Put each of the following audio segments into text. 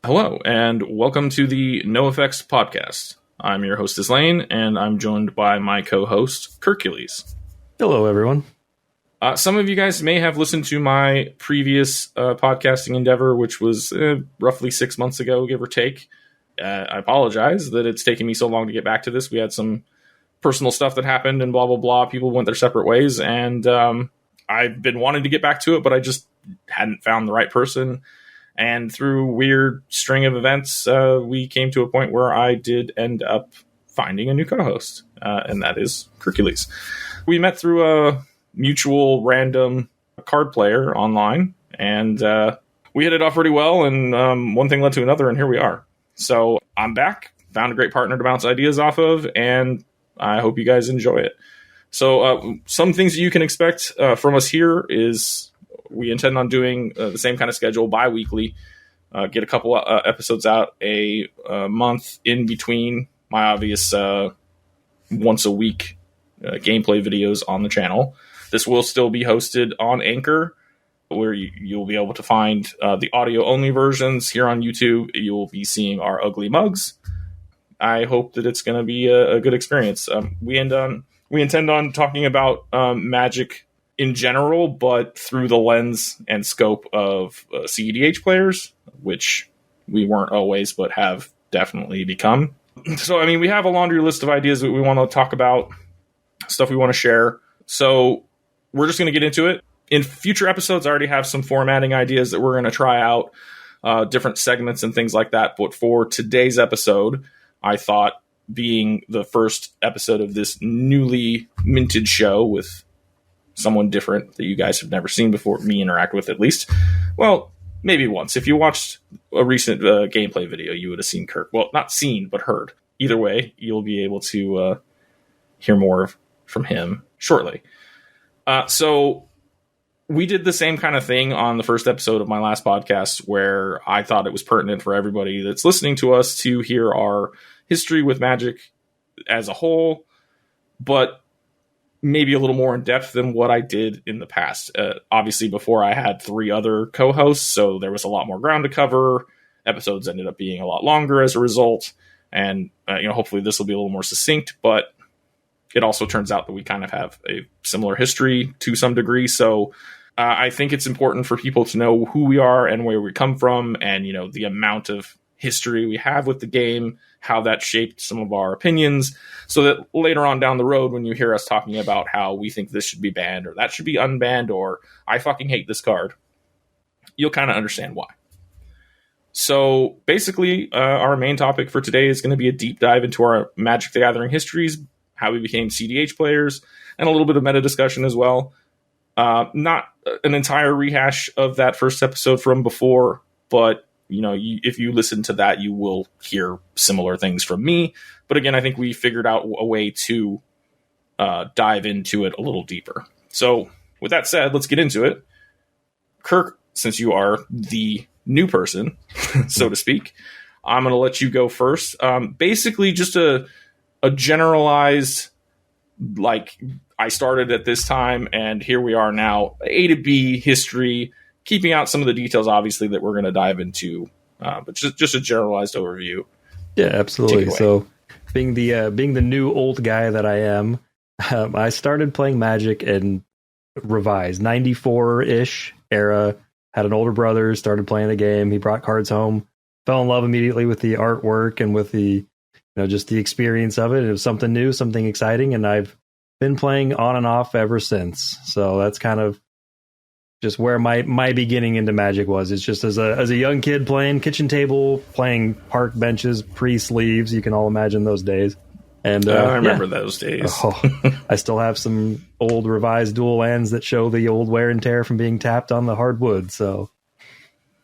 Hello, and welcome to the No Effects podcast. I'm your host, Izlain, and I'm joined by my co-host, Kirkules. Hello, everyone. Some of you guys may have listened to my previous podcasting endeavor, which was roughly 6 months ago, give or take. I apologize that it's taken me so long to get back to this. We had some personal stuff that happened and blah, blah, blah. People went their separate ways, and I've been wanting to get back to it, but I just hadn't found the right person. And through weird string of events, we came to a point where I did end up finding a new co-host, and that is Kirkules. We met through a mutual random card player online, and we hit it off pretty well, and one thing led to another, and here we are. So I'm back, found a great partner to bounce ideas off of, and I hope you guys enjoy it. So some things that you can expect from us here is we intend on doing the same kind of schedule bi-weekly, get a couple episodes out a month in between my obvious once a week gameplay videos on the channel. This will still be hosted on Anchor, where you'll be able to find the audio-only versions. Here on YouTube, you'll be seeing our ugly mugs. I hope that it's going to be a good experience. We intend on talking about Magic in general, but through the lens and scope of CEDH players, which we weren't always, but have definitely become. So, I mean, we have a laundry list of ideas that we want to talk about, stuff we want to share. So we're just going to get into it. In future episodes, I already have some formatting ideas that we're going to try out, different segments and things like that. But for today's episode, I thought, being the first episode of this newly minted show with someone different that you guys have never seen before, me interact with at least. Well, maybe once. If you watched a recent gameplay video, you would have seen Kirk. Well, not seen, but heard. Either way, you'll be able to hear more from him shortly. So we did the same kind of thing on the first episode of my last podcast, where I thought it was pertinent for everybody that's listening to us to hear our history with Magic as a whole, but maybe a little more in depth than what I did in the past. Obviously, before I had 3 other co-hosts, so there was a lot more ground to cover. Episodes ended up being a lot longer as a result, and hopefully this will be a little more succinct. But it also turns out that we kind of have a similar history to some degree. So I think it's important for people to know who we are and where we come from, and the amount of history we have with the game, how that shaped some of our opinions, so that later on down the road, when you hear us talking about how we think this should be banned or that should be unbanned or I fucking hate this card, you'll kind of understand why. So basically, our main topic for today is going to be a deep dive into our Magic the Gathering histories, how we became CDH players, and a little bit of meta discussion as well. Not an entire rehash of that first episode from before, but if you listen to that, you will hear similar things from me. But again, I think we figured out a way to dive into it a little deeper. So with that said, let's get into it. Kirk, since you are the new person, so to speak, I'm going to let you go first. Basically, just a generalized, like, I started at this time and here we are now, A to B history, keeping out some of the details, obviously, that we're going to dive into, but just a generalized overview. Yeah, absolutely. So, being the new old guy that I am, I started playing Magic in revised 94-ish era. Had an older brother, started playing the game. He brought cards home. Fell in love immediately with the artwork and with the, just the experience of it. It was something new, something exciting, and I've been playing on and off ever since. So that's kind of just where my beginning into Magic was. It's just as a young kid playing kitchen table, playing park benches, pre-sleeves. You can all imagine those days. And I remember those days. I still have some old revised dual lands that show the old wear and tear from being tapped on the hardwood. So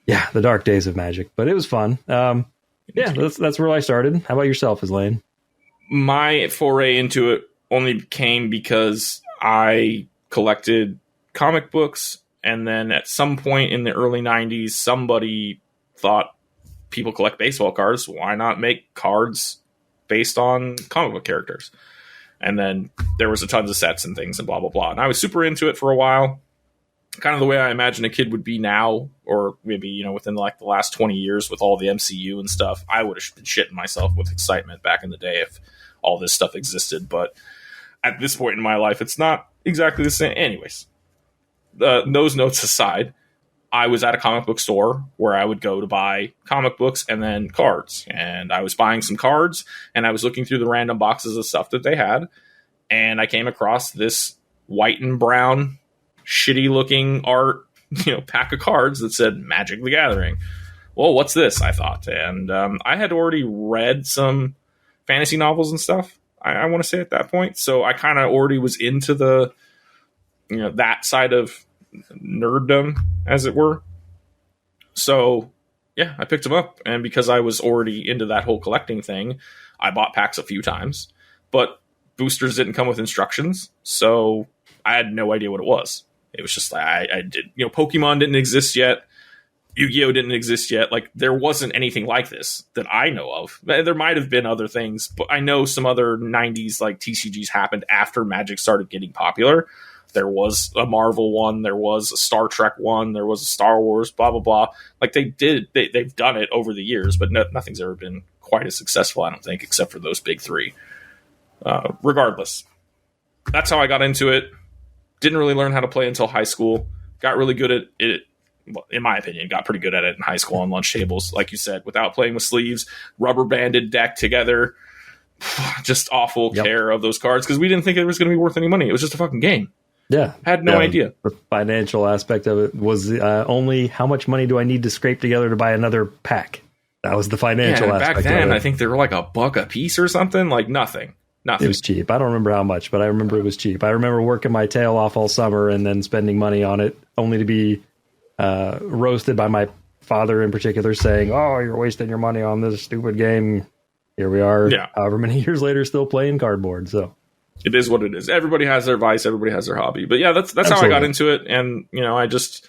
yeah, the dark days of Magic, but it was fun. Yeah, that's where I started. How about yourself, Izlain? My foray into it only came because I collected comic books. And then at some point in the early 90s, somebody thought people collect baseball cards. Why not make cards based on comic book characters? And then there was a tons of sets and things and blah, blah, blah. And I was super into it for a while. kind of the way I imagine a kid would be now, or maybe, you know, within like the last 20 years with all the MCU and stuff. I would have been shitting myself with excitement back in the day if all this stuff existed. But at this point in my life, it's not exactly the same. Anyways, those notes aside, I was at a comic book store where I would go to buy comic books and then cards. And I was buying some cards, and I was looking through the random boxes of stuff that they had. And I came across this white and brown, shitty looking art, you know, pack of cards that said Magic the Gathering. Well, what's this? I thought. And I had already read some fantasy novels and stuff, I want to say at that point. So I kind of already was into the, you know, that side of nerddom, as it were. So yeah, I picked them up, and because I was already into that whole collecting thing, I bought packs a few times, but boosters didn't come with instructions, so I had no idea what it was. It was just like I did, you know, Pokemon didn't exist yet, Yu-Gi-Oh didn't exist yet. Like, there wasn't anything like this that I know of. There might have been other things, but I know some other 90s like TCGs happened after Magic started getting popular. There was a Marvel one, there was a Star Trek one, there was a Star Wars, blah, blah, blah. Like, they've done it over the years, but nothing's ever been quite as successful, I don't think, except for those big three. Regardless, that's how I got into it. Didn't really learn how to play until high school. Got really good at it, well, in my opinion, got pretty good at it in high school on lunch tables, like you said, without playing with sleeves, rubber banded deck together. Just awful care of those cards, because we didn't think it was going to be worth any money. It was just a fucking game. Yeah. Had no idea. The financial aspect of it was only how much money do I need to scrape together to buy another pack? That was the financial aspect back then, of it. I think they were like $1 a piece or something. Like nothing. It was cheap. I don't remember how much, but I remember it was cheap. I remember working my tail off all summer and then spending money on it, only to be roasted by my father in particular, saying, "Oh, you're wasting your money on this stupid game." Here we are, however many years later, still playing cardboard. So it is what it is. Everybody has their vice. Everybody has their hobby. But yeah, that's how I got into it. And, you know, I just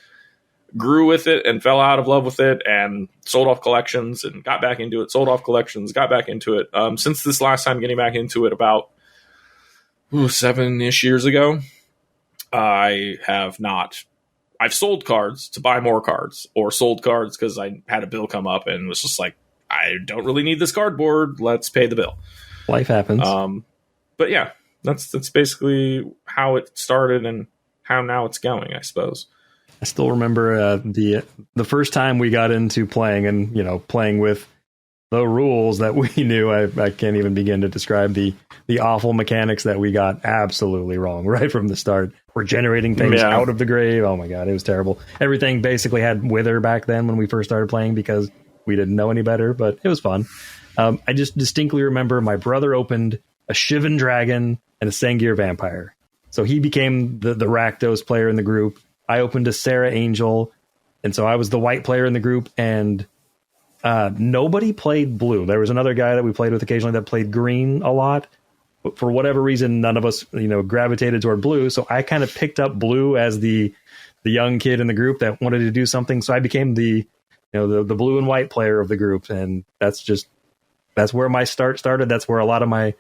grew with it and fell out of love with it and sold off collections and got back into it, sold off collections, got back into it. Since this last time getting back into it about 7-ish years ago, I've sold cards to buy more cards, or sold cards because I had a bill come up and was just like, I don't really need this cardboard. Let's pay the bill. Life happens. But yeah, that's basically how it started and how now it's going, I suppose. I still remember the first time we got into playing, and, you know, playing with the rules that we knew. I can't even begin to describe the awful mechanics that we got absolutely wrong right from the start. We're generating things out of the grave. Oh my God, it was terrible. Everything basically had wither back then when we first started playing because we didn't know any better, but it was fun. I just distinctly remember my brother opened a Shivan Dragon and a Sengir Vampire. So he became the Rakdos player in the group. I opened a Sarah Angel, and so I was the white player in the group, and nobody played blue. There was another guy that we played with occasionally that played green a lot, but for whatever reason, none of us, you know, gravitated toward blue. So I kind of picked up blue as the young kid in the group that wanted to do something. So I became the blue and white player of the group, and that's where my start started. That's where a lot of my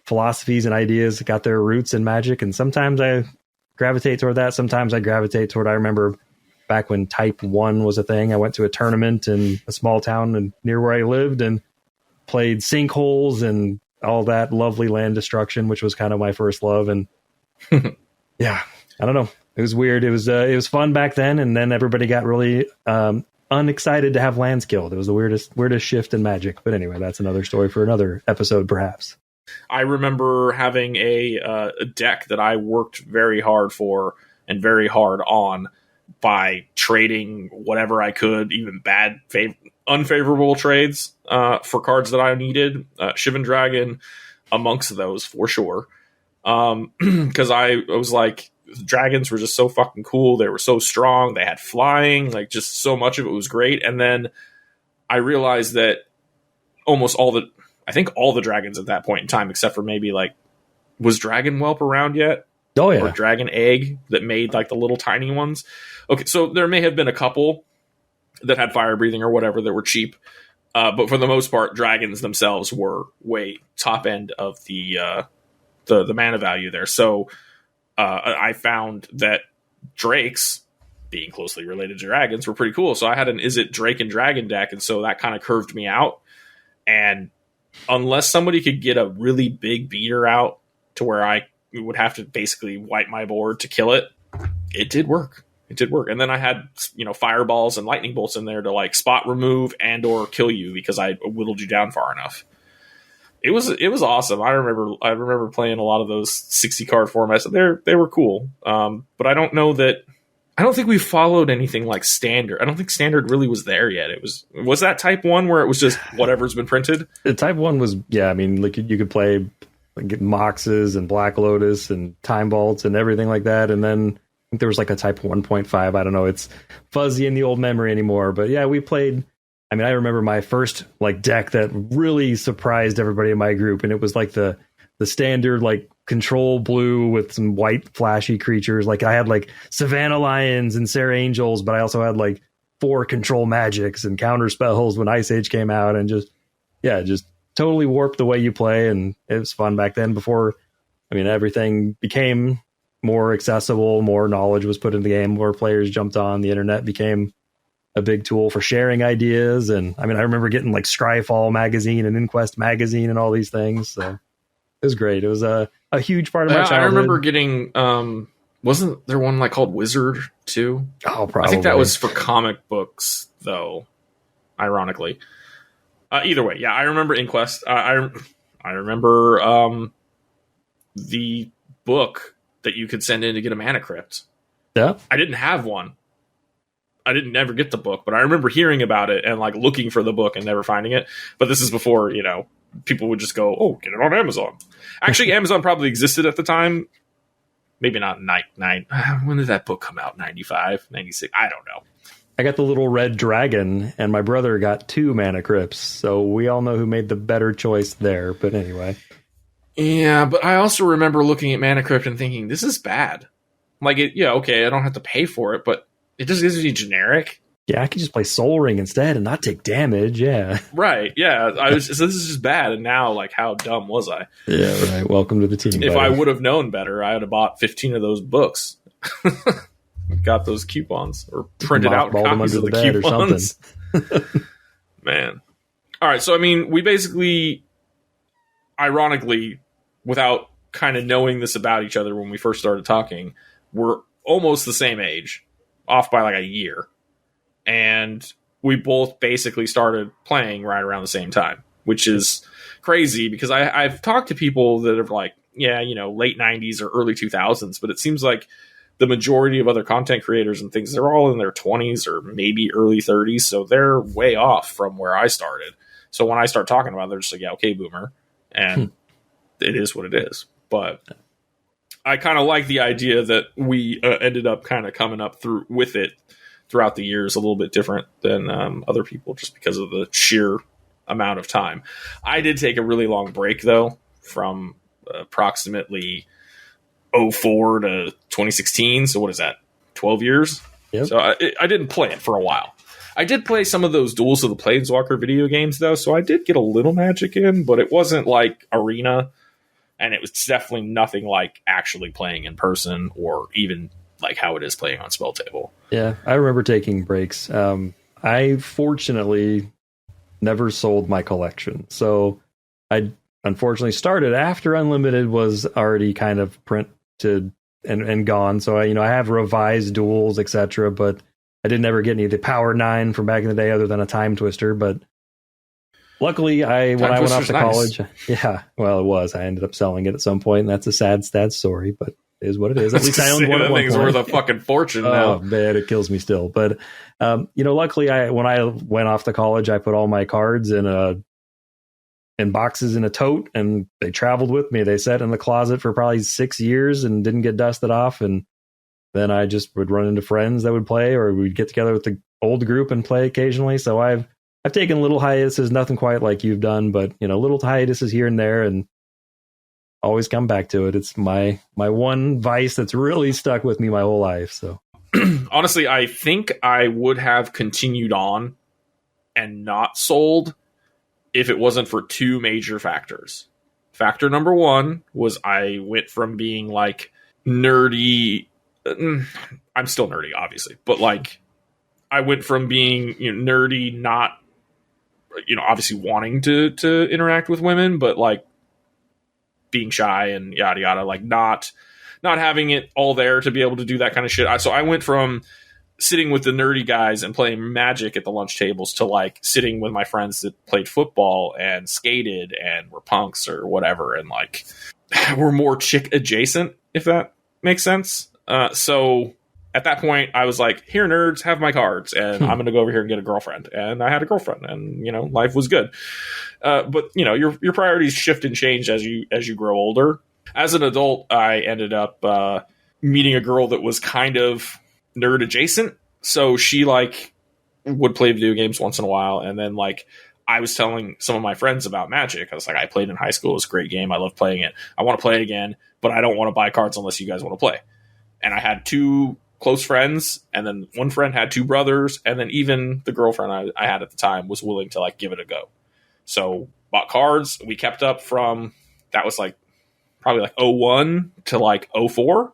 philosophies and ideas got their roots in Magic. And sometimes I gravitate toward that. Sometimes I gravitate toward, I remember back when Type 1 was a thing, I went to a tournament in a small town and near where I lived and played sinkholes and all that lovely land destruction, which was kind of my first love. And yeah, I don't know. It was weird. It was fun back then. And then everybody got really unexcited to have lands killed. It was the weirdest shift in Magic. But anyway, that's another story for another episode, perhaps. I remember having a deck that I worked very hard for and very hard on by trading whatever I could, even unfavorable trades for cards that I needed. Shivan Dragon amongst those for sure. Because I was like, dragons were just so fucking cool. They were so strong. They had flying, like just so much of it was great. And then I realized that I think all the dragons at that point in time, except for maybe like, was Dragon Whelp around yet? Oh yeah. Or Dragon Egg that made like the little tiny ones. Okay, so there may have been a couple that had fire breathing or whatever that were cheap. But for the most part, dragons themselves were way top end of the mana value there. So I found that drakes being closely related to dragons were pretty cool. So I had an Is It Drake and Dragon deck, and so that kind of curved me out. And unless somebody could get a really big beater out to where I would have to basically wipe my board to kill it, it did work. It did work. And then I had, fireballs and lightning bolts in there to like spot remove and or kill you because I whittled you down far enough. It was awesome. I remember playing a lot of those 60 card formats. They were cool. But I don't think we followed anything like standard. I don't think standard really was there yet. Was that type 1 where it was just whatever's been printed? The type 1 was, like you could play like Moxes and Black Lotus and Time Vaults and everything like that. And then I think there was like a type 1.5. I don't know. It's fuzzy in the old memory anymore. But yeah, we played. I remember my first like deck that really surprised everybody in my group, and it was like the standard like control blue with some white flashy creatures. Like I had like Savannah Lions and Sarah Angels, but I also had like 4 control magics and counter spells when Ice Age came out, and just totally warped the way you play. And it was fun back then before, everything became more accessible, more knowledge was put in the game, more players jumped on, the internet became a big tool for sharing ideas. And I remember getting like Scryfall magazine and Inquest magazine and all these things. So it was great. It was a huge part of my childhood. I remember getting, wasn't there one like called Wizard too? Oh, probably. I think that was for comic books though, ironically. Either way, yeah, I remember Inquest. I remember the book that you could send in to get a mana crypt. Yeah. I didn't have one. I didn't ever get the book, but I remember hearing about it and like looking for the book and never finding it. But this is before, people would just go, oh, get it on Amazon. Actually, Amazon probably existed at the time. Maybe not nine. When did that book come out? 95, 96? I don't know. I got the little red dragon, and my brother got 2 mana crypts. So we all know who made the better choice there. But anyway. Yeah, but I also remember looking at Mana Crypt and thinking, this is bad. Like, okay, I don't have to pay for it, but it just gives me generic. Yeah, I could just play Soul Ring instead and not take damage, yeah. Right, yeah. So this is just bad, and now, like, how dumb was I? Yeah, right. Welcome to the team, If buddy. I would have known better, I would have bought 15 of those books. Got those coupons, or printed out copies of the coupons. Or something. Man. All right, so, we basically, ironically, without kind of knowing this about each other when we first started talking, we're almost the same age, off by like a year. And we both basically started playing right around the same time, which is crazy because I've talked to people that are like, late 90s or early 2000s, but it seems like the majority of other content creators and things, they're all in their 20s or maybe early 30s. So they're way off from where I started. So when I start talking about it, they're just like, yeah, okay, boomer. And it is what it is. But I kind of like the idea that we ended up kind of coming up through with it throughout the years a little bit different than other people just because of the sheer amount of time. I did take a really long break, though, from approximately 04 to 2016. So what is that? 12 years? Yep. So I didn't play it for a while. I did play some of those Duels of the Planeswalker video games, though, so I did get a little Magic in, but it wasn't like Arena, and it was definitely nothing like actually playing in person or even like how it is playing on Spell Table. Yeah, I remember taking breaks. I fortunately never sold my collection, so I unfortunately started after Unlimited was already kind of printed and gone. So I have revised Duels, etc., but I didn't ever get any of the Power 9 from back in the day other than a Time Twister. But luckily, when I went off to college, yeah, well, it was. I ended up selling it at some point, and that's a sad story, but it is what it is. At least I owned one at one point. That thing's worth a fucking fortune now. Oh, man, it kills me still. But, luckily, when I went off to college, I put all my cards in boxes in a tote, and they traveled with me. They sat in the closet for probably 6 years and didn't get dusted off, and then I just would run into friends that would play, or we'd get together with the old group and play occasionally. So I've taken little hiatuses, nothing quite like you've done, but little hiatuses here and there, and always come back to it. It's my one vice that's really stuck with me my whole life. So honestly, I think I would have continued on and not sold if it wasn't for 2 major factors. Factor number 1 was I went from being like nerdy I'm still nerdy, obviously, but like I went from being nerdy, not obviously wanting to interact with women, but like being shy and yada yada, like not having it all there to be able to do that kind of shit. So I went from sitting with the nerdy guys and playing Magic at the lunch tables to like sitting with my friends that played football and skated and were punks or whatever, and like were more chick adjacent, if that makes sense. So at that point I was like, here nerds, have my cards, and I'm gonna go over here and get a girlfriend. And I had a girlfriend, and life was good. But your priorities shift and change as you grow older. As an adult, I ended up meeting a girl that was kind of nerd adjacent. So she like would play video games once in a while, and then like I was telling some of my friends about Magic. I was like, I played in high school. It was a great game. I love playing it. I want to play it again, but I don't want to buy cards unless you guys want to play. And I had 2 close friends, and then one friend had 2 brothers, and then even the girlfriend I had at the time was willing to like give it a go. So bought cards. We kept up from, that was like probably like 01 to like 04.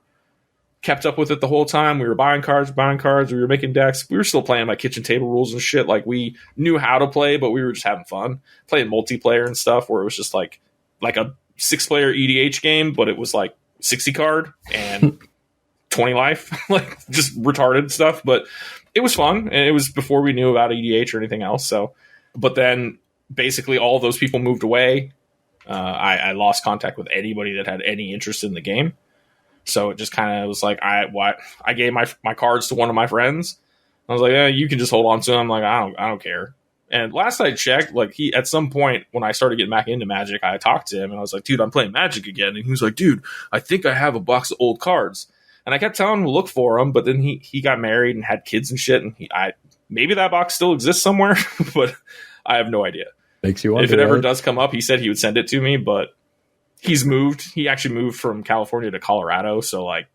Kept up with it the whole time. We were buying cards. We were making decks. We were still playing like kitchen table rules and shit. Like we knew how to play, but we were just having fun playing multiplayer and stuff, where it was just like a 6-player EDH game, but it was like 60 card and 20 life, like just retarded stuff. But it was fun, and it was before we knew about EDH or anything else. So, but then basically all of those people moved away. I lost contact with anybody that had any interest in the game. So it just kind of was like, I gave my cards to one of my friends. I was like, yeah, you can just hold on to them. Like, I don't care. And last I checked, like he, at some point when I started getting back into Magic, I talked to him and I was like, dude, I'm playing Magic again. And he was like, dude, I think I have a box of old cards. And I kept telling him to look for them, but then he got married and had kids and shit. And maybe that box still exists somewhere, but I have no idea. Makes you wonder. If it ever does come up, he said he would send it to me, but he's moved. He actually moved from California to Colorado, so like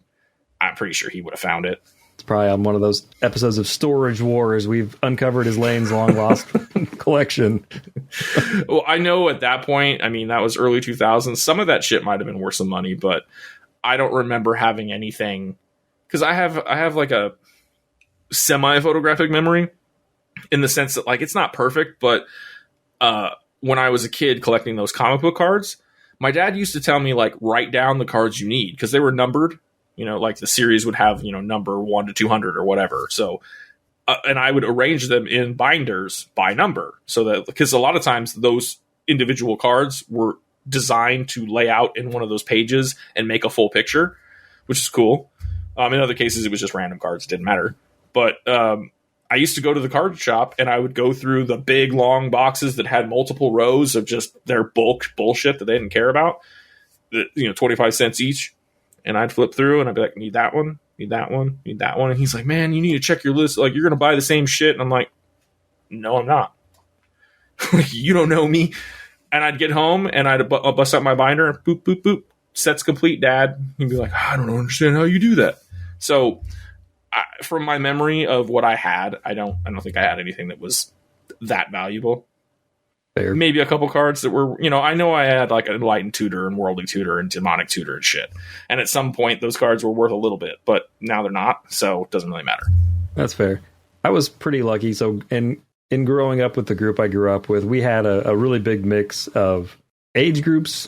I'm pretty sure he would have found it. It's probably on one of those episodes of Storage Wars. We've uncovered Izlain's long lost collection. Well, I know at that point, I mean, that was early 2000s. Some of that shit might have been worth some money, but I don't remember having anything, because I have like a semi-photographic memory in the sense that like it's not perfect, but when I was a kid collecting those comic book cards, my dad used to tell me, like, write down the cards you need, because they were numbered, like the series would have, number 1 to 200 or whatever. So, and I would arrange them in binders by number, so that, because a lot of times those individual cards were designed to lay out in one of those pages and make a full picture, which is cool. In other cases, it was just random cards. It didn't matter. But I used to go to the card shop and I would go through the big long boxes that had multiple rows of just their bulk bullshit that they didn't care about, 25 cents each. And I'd flip through and I'd be like, need that one, need that one, need that one. And he's like, man, you need to check your list. Like, you're going to buy the same shit. And I'm like, no, I'm not. You don't know me. And I'd get home and I'd bust out my binder and boop, boop, boop. Sets complete, Dad. He'd be like, I don't understand how you do that. So from my memory of what I had, I don't think I had anything that was that valuable. Fair. Maybe a couple cards that were, I know I had like Enlightened Tutor and Worldly Tutor and Demonic Tutor and shit. And at some point, those cards were worth a little bit, but now they're not, so it doesn't really matter. That's fair. I was pretty lucky. So in growing up with the group I grew up with, we had a really big mix of age groups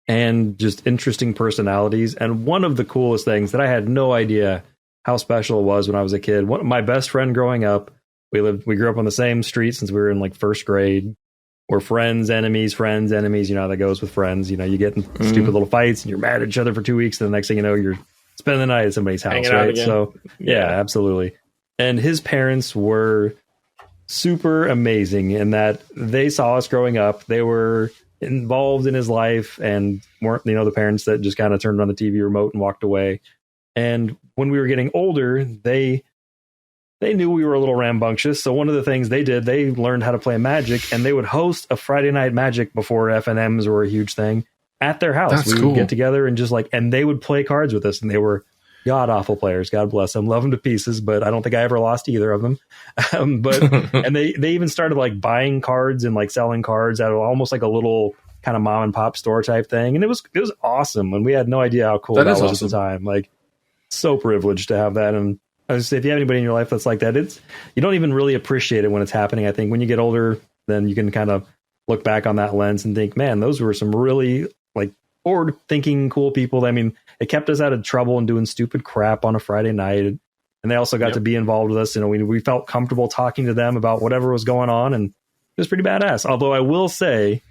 and just interesting personalities. And one of the coolest things that I had no idea how special it was when I was a kid. My best friend growing up, we grew up on the same street since we were in like first grade. We're friends, enemies. You know how that goes with friends. You get in stupid little fights and you're mad at each other for 2 weeks. And the next thing you know, you're spending the night at somebody's house, hanging right? So yeah, absolutely. And his parents were super amazing in that they saw us growing up. They were involved in his life and weren't, the parents that just kind of turned on the TV remote and walked away. And when we were getting older, they knew we were a little rambunctious. So one of the things they did, they learned how to play Magic, and they would host a Friday night Magic before FNMs were a huge thing at their house. That's we cool. would get together and and they would play cards with us, and they were god awful players. God bless them. Love them to pieces, but I don't think I ever lost either of them. And they even started like buying cards and like selling cards at almost like a little kind of mom and pop store type thing. And it was awesome. And we had no idea how cool that was awesome at the time. Like, so privileged to have that. And I would say, if you have anybody in your life that's like that, you don't even really appreciate it when it's happening. I think when you get older, then you can kind of look back on that lens and think, man, those were some really like forward thinking, cool people. I mean, it kept us out of trouble and doing stupid crap on a Friday night. And they also got to be involved with us. You know, we felt comfortable talking to them about whatever was going on, and it was pretty badass. Although I will say,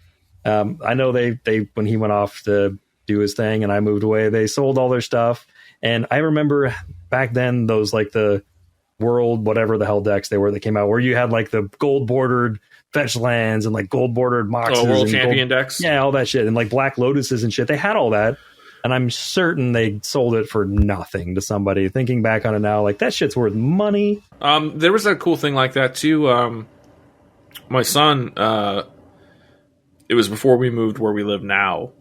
I know they when he went off to do his thing and I moved away, they sold all their stuff. And I remember back then those like the world, whatever the hell decks they were that came out, where you had like the gold bordered fetch lands and like gold bordered moxes. Oh, world champion decks. Yeah, all that shit. And like black lotuses and shit. They had all that. And I'm certain they sold it for nothing to somebody. Thinking back on it now, like that shit's worth money. There was a cool thing like that too. My son, it was before we moved where we live now.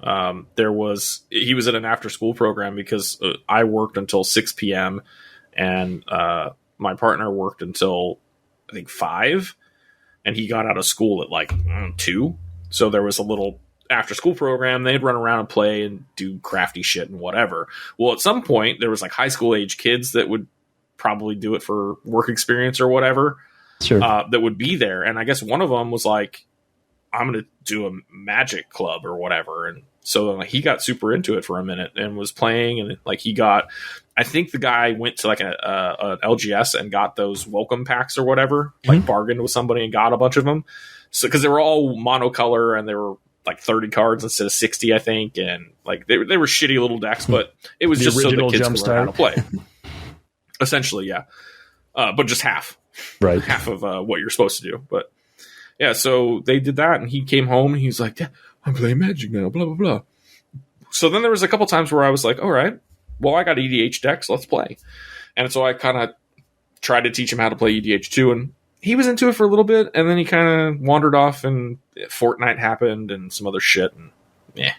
He was at an after school program because I worked until 6 p.m. and my partner worked until I think 5, and he got out of school at like 2. So there was a little after school program. They'd run around and play and do crafty shit and whatever. Well, at some point there was like high school age kids that would probably do it for work experience or whatever. Sure. That would be there. And I guess one of them was like, I'm going to do a magic club or whatever. And so like, he got super into it for a minute and was playing. And like I think the guy went to like an LGS and got those welcome packs or whatever, like bargained with somebody and got a bunch of them. So, cause they were all monocolor and they were like 30 cards instead of 60, I think. And like they were shitty little decks, but it was just so the kids could learn how to play. Essentially. Yeah. But just half. Right. Half of what you're supposed to do. But yeah, so they did that, and he came home, and he's like, yeah, I'm playing Magic now, blah, blah, blah. So then there was a couple times where I was like, all right, well, I got EDH decks, let's play. And so I kind of tried to teach him how to play EDH too, and he was into it for a little bit, and then he kind of wandered off, and Fortnite happened, and some other shit, and yeah.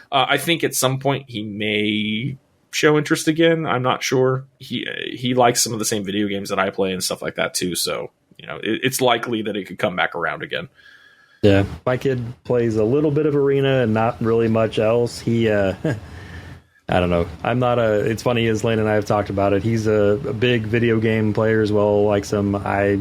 I think at some point he may show interest again. I'm not sure. He likes some of the same video games that I play and stuff like that too, so you know, it's likely that it could come back around again. Yeah, my kid plays a little bit of Arena and not really much else. He, I don't know. It's funny, Izlain and I have talked about it. He's a big video game player as well, like some. I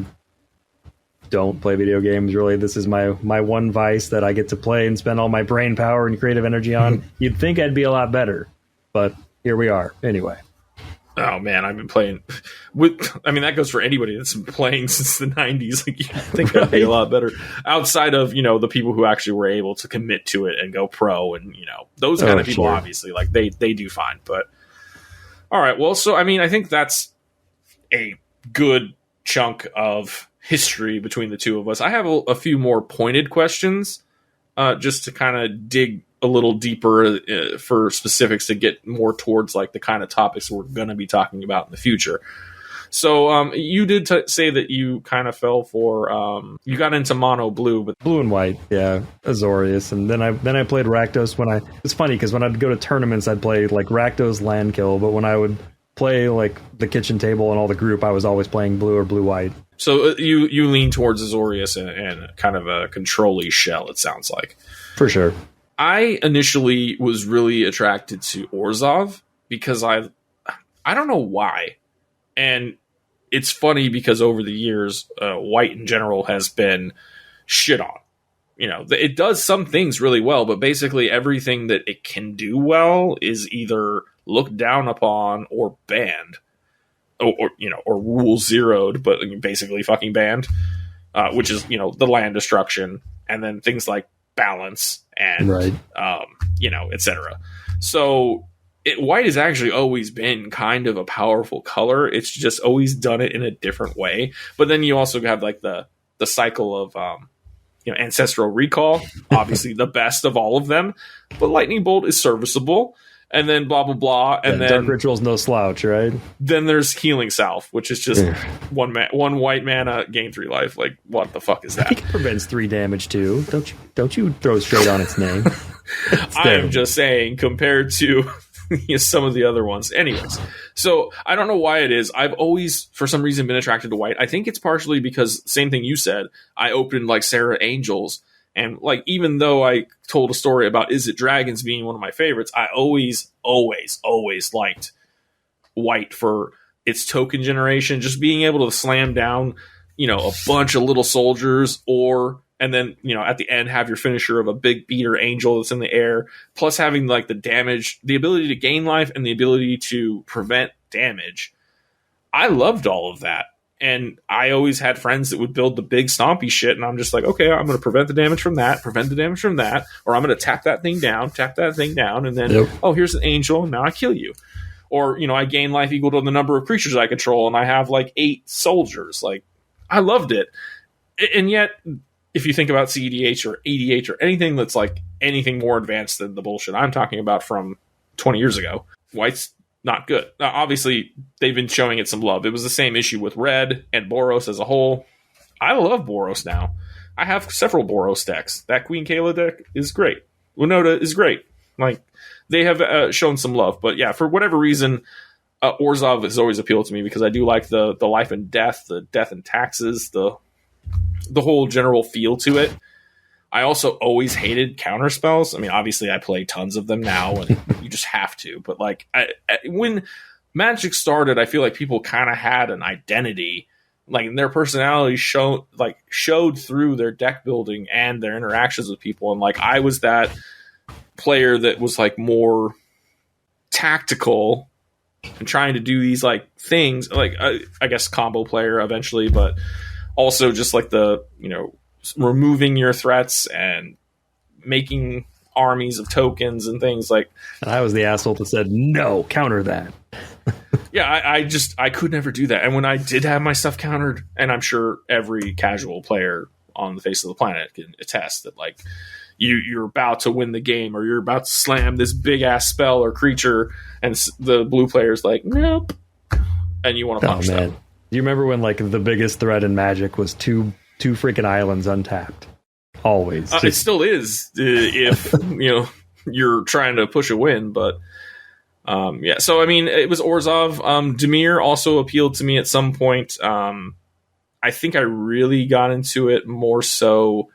don't play video games, really. This is my one vice that I get to play and spend all my brain power and creative energy on. You'd think I'd be a lot better, but here we are. Anyway. Oh man, I've been playing that goes for anybody that's been playing since the 90's. Like, you think I'd be a lot better outside of, you know, the people who actually were able to commit to it and go pro, and, you know, those kind of people, sure. Obviously, like they do fine. But all right, well, so I mean, I think that's a good chunk of history between the two of us. I have a few more pointed questions, just to kind of dig a little deeper for specifics to get more towards like the kind of topics we're going to be talking about in the future. So you did say that you kind of fell for you got into mono blue, but blue and white, yeah, Azorius, and then I played Rakdos it's funny because when I'd go to tournaments I'd play like Rakdos Landkill, but when I would play like the kitchen table and all the group I was always playing blue or blue white. So you lean towards Azorius and kind of a control-y shell, it sounds like. For sure. I initially was really attracted to Orzhov because I don't know why. And it's funny because over the years, white in general has been shit on. You know, it does some things really well, but basically everything that it can do well is either looked down upon or banned. Or rule zeroed, but basically fucking banned, which is, you know, the land destruction, and then things like balance and, right. etc. So white has actually always been kind of a powerful color. It's just always done it in a different way. But then you also have like the cycle of, Ancestral Recall, obviously the best of all of them, but Lightning Bolt is serviceable. And then blah, blah, blah. And then Dark Ritual's no slouch, right? Then there's Healing Salve, which is just one white mana, gain 3 life. Like, what the fuck is that? It prevents 3 damage too. Don't you throw straight on its name. I'm just saying, compared to some of the other ones. Anyways, so I don't know why it is. I've always, for some reason, been attracted to white. I think it's partially because, same thing you said, I opened like Sarah Angels. And like, even though I told a story about Is It Dragons being one of my favorites, I always liked white for its token generation, just being able to slam down, a bunch of little soldiers, and then, at the end have your finisher of a big beater angel that's in the air, plus having like the damage, the ability to gain life and the ability to prevent damage. I loved all of that. And I always had friends that would build the big stompy shit, and I'm just like, okay, I'm going to prevent the damage from that, or I'm going to tap that thing down, and then, oh, here's an angel, and now I kill you. Or, I gain life equal to the number of creatures I control, and I have like 8 soldiers. Like, I loved it. And yet, if you think about CEDH or ADH or anything that's like anything more advanced than the bullshit I'm talking about from 20 years ago, white's not good. Now, obviously, they've been showing it some love. It was the same issue with red and Boros as a whole. I love Boros now. I have several Boros decks. That Queen Kayla deck is great. Winota is great. Like, they have shown some love. But yeah, for whatever reason, Orzhov has always appealed to me because I do like the life and death, the death and taxes, the whole general feel to it. I also always hated counter spells. I mean, obviously I play tons of them now, and you just have to. But like, when Magic started, I feel like people kind of had an identity, like their personality showed through their deck building and their interactions with people. And like, I was that player that was like more tactical and trying to do these like things, like I guess combo player eventually, but also just like the removing your threats and making armies of tokens and things like. And I was the asshole that said no, counter that. Yeah, I could never do that. And when I did have my stuff countered, and I'm sure every casual player on the face of the planet can attest that, like, you're about to win the game, or you're about to slam this big ass spell or creature, and the blue player's like, nope, and you want to punch them. Do you remember when like the biggest threat in Magic was two freaking islands untapped? Always. It still is, if you're trying to push a win. But yeah, so I mean, it was Orzhov. Dimir also appealed to me at some point. I think I really got into it more so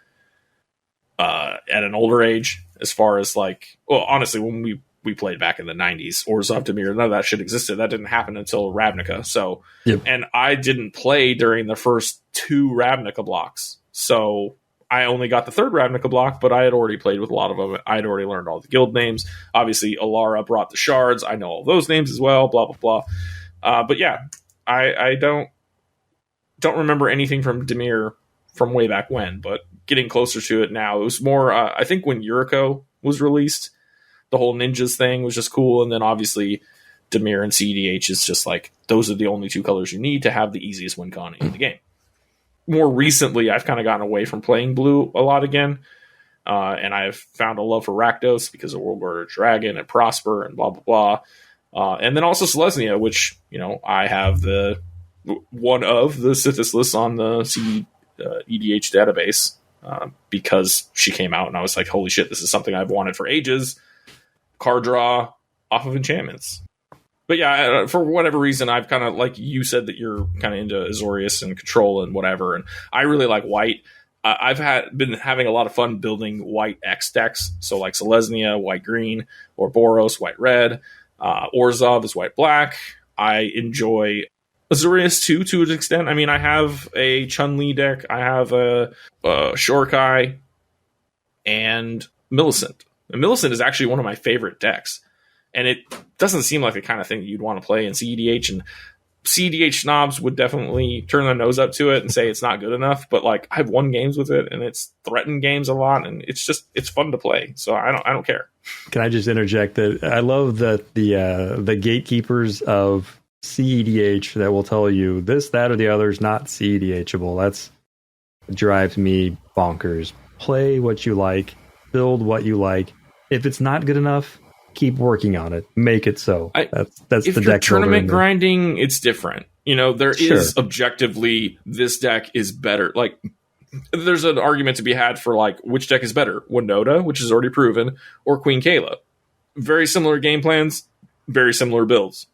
at an older age, as far as like, well, honestly, when we played back in the 90's, Orzhov, Dimir, none of that shit existed. That didn't happen until Ravnica. So, yep. And I didn't play during the first 2 Ravnica blocks. So I only got the 3rd Ravnica block, but I had already played with a lot of them. I had already learned all the guild names. Obviously, Alara brought the shards. I know all those names as well, blah, blah, blah. But yeah, I don't remember anything from Dimir from way back when, but getting closer to it now, it was more, I think when Yuriko was released, the whole ninjas thing was just cool. And then obviously Dimir and CEDH is just like, those are the only 2 colors you need to have the easiest win con in the game. More recently, I've kind of gotten away from playing blue a lot again. And I've found a love for Rakdos because of World Order Dragon and Prosper and blah, blah, blah. And then also Selesnya, which, I have one of the Sithis lists on the CEDH database because she came out and I was like, holy shit, this is something I've wanted for ages. Card draw off of enchantments. But yeah, for whatever reason, I've kind of, like you said, that you're kind of into Azorius and Control and whatever, and I really like white. I've been having a lot of fun building white X decks, so like Selesnya, white-green, or Boros, white-red. Orzhov is white-black. I enjoy Azorius too, to an extent. I mean, I have a Chun-Li deck, I have a Shorkai, and Millicent. And Millicent is actually one of my favorite decks. And it doesn't seem like the kind of thing that you'd want to play in CEDH. And CEDH snobs would definitely turn their nose up to it and say it's not good enough. But like, I've won games with it, and it's threatened games a lot, and it's fun to play. So I don't care. Can I just interject that I love that the gatekeepers of CEDH that will tell you this, that, or the other is not CEDHable. That's drives me bonkers. Play what you like, build what you like. If it's not good enough, keep working on it. Make it so. That's if the you're deck tournament grinding, it's different. There is objectively, this deck is better. Like, there's an argument to be had for like which deck is better, Winota, which is already proven, or Queen Kayla. Very similar game plans, very similar builds.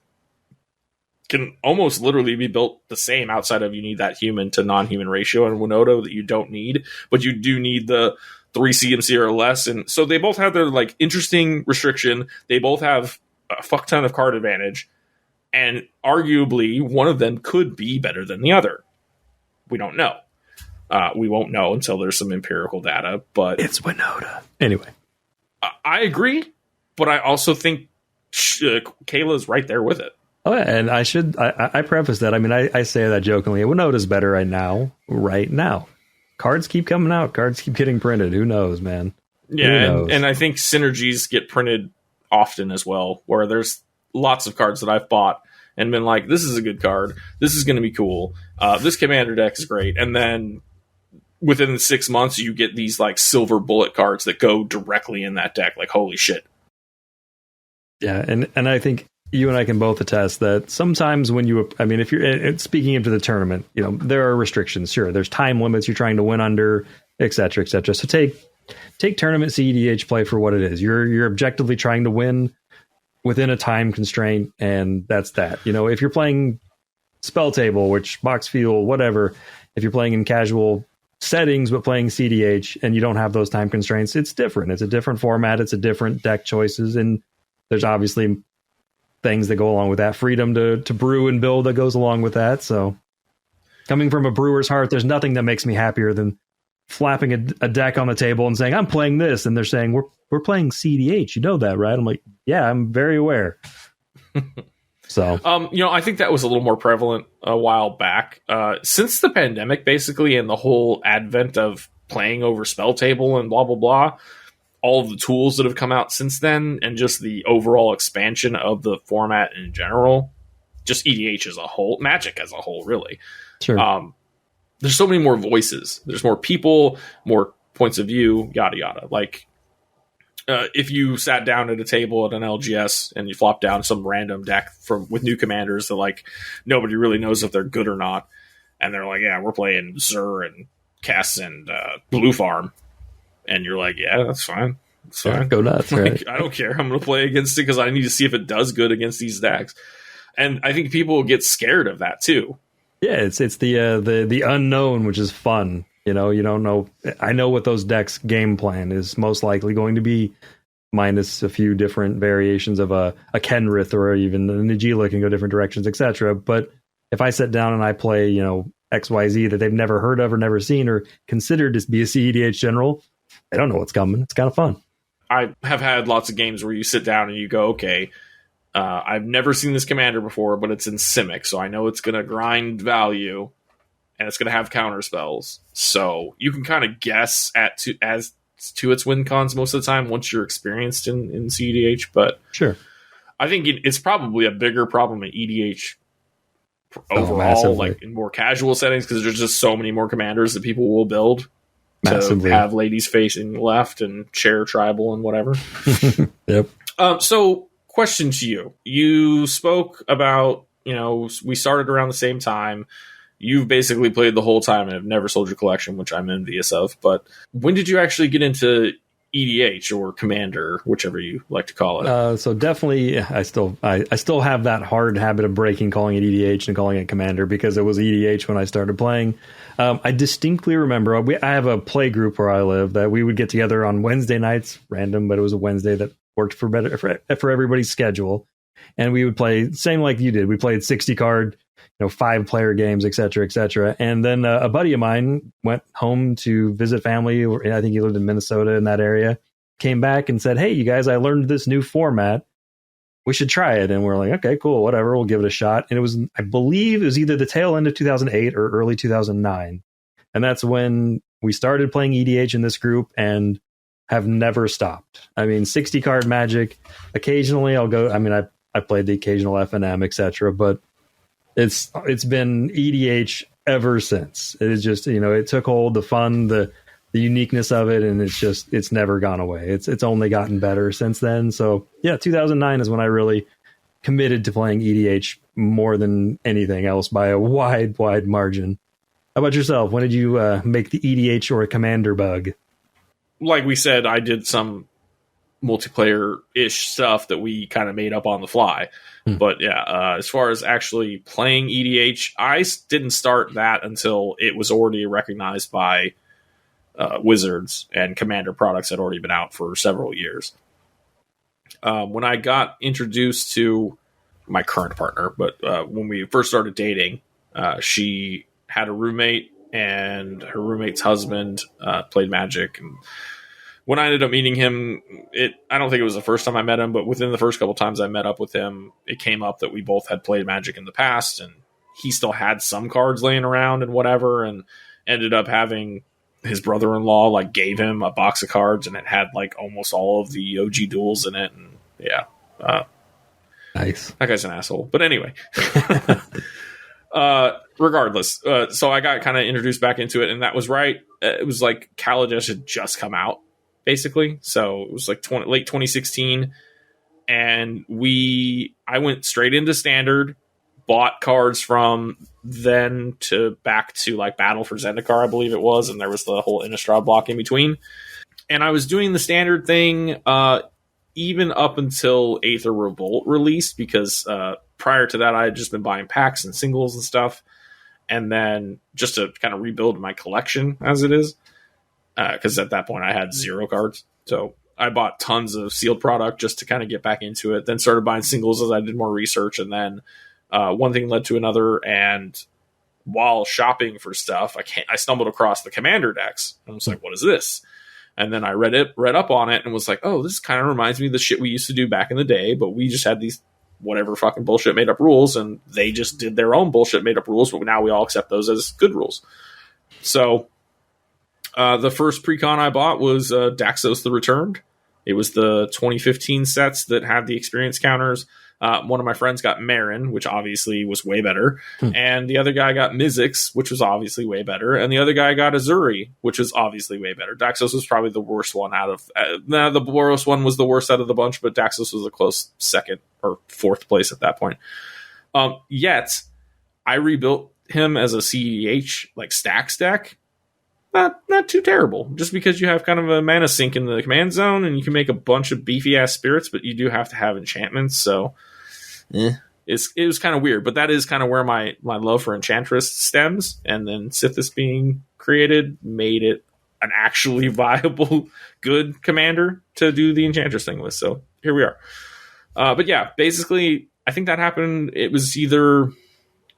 Can almost literally be built the same outside of you need that human to non-human ratio in Winota that you don't need, but you do need the 3 CMC or less. And so they both have their like interesting restriction. They both have a fuck ton of card advantage. And arguably, one of them could be better than the other. We don't know. We won't know until there's some empirical data. But it's Winota. Anyway. I agree, but I also think Kayla's right there with it. Oh, yeah, and I preface that. I mean, I say that jokingly. Winota's better right now. Cards keep coming out. Cards keep getting printed. Who knows, man? Yeah, and I think synergies get printed often as well, where there's lots of cards that I've bought and been like, this is a good card. This is going to be cool. This commander deck is great. And then within 6 months, you get these like silver bullet cards that go directly in that deck. Like, holy shit. Yeah, and I think you and I can both attest that sometimes when if you're speaking into the tournament, there are restrictions. Sure, there's time limits you're trying to win under, et cetera, et cetera. So take tournament CEDH play for what it is. You're objectively trying to win within a time constraint, and that's that. If you're playing Spell Table, which Box Fuel, whatever, if you're playing in casual settings but playing CDH and you don't have those time constraints, it's different. It's a different format. It's a different deck choices, and there's obviously things that go along with that. Freedom to brew and build that goes along with that. So coming from a brewer's heart, there's nothing that makes me happier than flapping a deck on the table and saying, I'm playing this. And they're saying, we're playing CDH. You know that, right? I'm like, yeah, I'm very aware. So, I think that was a little more prevalent a while back. Since the pandemic, basically, and the whole advent of playing over Spell Table and blah, blah, blah, all of the tools that have come out since then, and just the overall expansion of the format in general, just EDH as a whole, Magic as a whole, really. Sure. There's so many more voices. There's more people, more points of view, yada, yada. Like, if you sat down at a table at an LGS and you flopped down some random deck with new commanders that, like, nobody really knows if they're good or not, and they're like, yeah, we're playing Zur and Kess and Blue Farm. And you're like, yeah, that's fine. It's fine. Yeah, go nuts, right? I don't care. I'm going to play against it because I need to see if it does good against these decks. And I think people get scared of that too. Yeah, it's the unknown, which is fun. You don't know. I know what those decks' game plan is most likely going to be, minus a few different variations of a Kenrith or even the Nagila can go different directions, etc. But if I sit down and I play, XYZ that they've never heard of or never seen or considered to be a CEDH general, I don't know what's coming. It's kind of fun. I have had lots of games where you sit down and you go, okay, I've never seen this commander before, but it's in Simic, so I know it's going to grind value and it's going to have counter spells. So you can kind of guess as to its win cons most of the time once you're experienced in CEDH. But sure, I think it's probably a bigger problem in EDH overall, like in more casual settings, because there's just so many more commanders that people will build. Massively. To have ladies facing left and share tribal and whatever. Yep. So, question to you. You spoke about, we started around the same time. You've basically played the whole time and have never sold your collection, which I'm envious of. But when did you actually get into EDH or Commander, whichever you like to call it? So definitely, I still have that hard habit of breaking calling it EDH and calling it Commander because it was EDH when I started playing. I distinctly remember I have a play group where I live that we would get together on Wednesday nights, random, but it was a Wednesday that worked for everybody's schedule, and we would play same like you did. We played 60 card, 5-player games, et cetera, and then a buddy of mine went home to visit family. I think he lived in Minnesota in that area. Came back and said, "Hey, you guys, I learned this new format. We should try it." And we're like, "Okay, cool, whatever. We'll give it a shot." And it was, I believe, it was either the tail end of 2008 or early 2009, and that's when we started playing EDH in this group and have never stopped. I mean, 60 card Magic. Occasionally, I'll go. I mean, I played the occasional FNM, etc., but it's been EDH ever since. It is just, it took hold, the fun, the uniqueness of it, and it's never gone away. It's only gotten better since then. So yeah, 2009 is when I really committed to playing EDH more than anything else by a wide margin. How about yourself? When did you make the EDH or a Commander bug? Like we said, I did some multiplayer-ish stuff that we kind of made up on the fly. But yeah, as far as actually playing EDH, I didn't start that until it was already recognized by Wizards, and Commander products had already been out for several years. When I got introduced to my current partner, but when we first started dating, she had a roommate, and her roommate's husband played Magic. And when I ended up meeting him, I don't think it was the first time I met him, but within the first couple times I met up with him, it came up that we both had played Magic in the past, and he still had some cards laying around and whatever, and ended up having his brother-in-law like gave him a box of cards, and it had like almost all of the OG duels in it. And yeah, nice. That guy's an asshole. But anyway, regardless, so I got kind of introduced back into it, and that was right. It was like Kaladesh had just come out, basically. So it was like late 2016, and I went straight into Standard, bought cards from then to back to like Battle for Zendikar, I believe it was, and there was the whole Innistrad block in between. And I was doing the Standard thing even up until Aether Revolt released, because prior to that I had just been buying packs and singles and stuff, and then just to kind of rebuild my collection as it is, because at that point I had 0 cards. So I bought tons of sealed product just to kind of get back into it, then started buying singles as I did more research, and then one thing led to another, and while shopping for stuff, I stumbled across the Commander decks, and I was like, what is this? And then I read up on it, and was like, oh, this kind of reminds me of the shit we used to do back in the day, but we just had these whatever fucking bullshit made up rules, and they just did their own bullshit made up rules, but now we all accept those as good rules. So the first precon I bought was Daxos the Returned. It was the 2015 sets that had the experience counters. One of my friends got Marin, which obviously was way better. And the other guy got Mizzix, which was obviously way better. And the other guy got Azuri, which was obviously way better. Daxos was probably the worst one out of... the worst one was the worst out of the bunch, but Daxos was a close second or fourth place at that point. Yet, I rebuilt him as a CEDH, like stacks deck. Not too terrible, just because you have kind of a mana sink in the command zone, and you can make a bunch of beefy ass spirits, but you do have to have enchantments. So it was kind of weird, but that is kind of where my love for Enchantress stems. And then Sithis being created made it an actually viable, good commander to do the Enchantress thing with. So here we are. But yeah, basically, I think that happened. It was either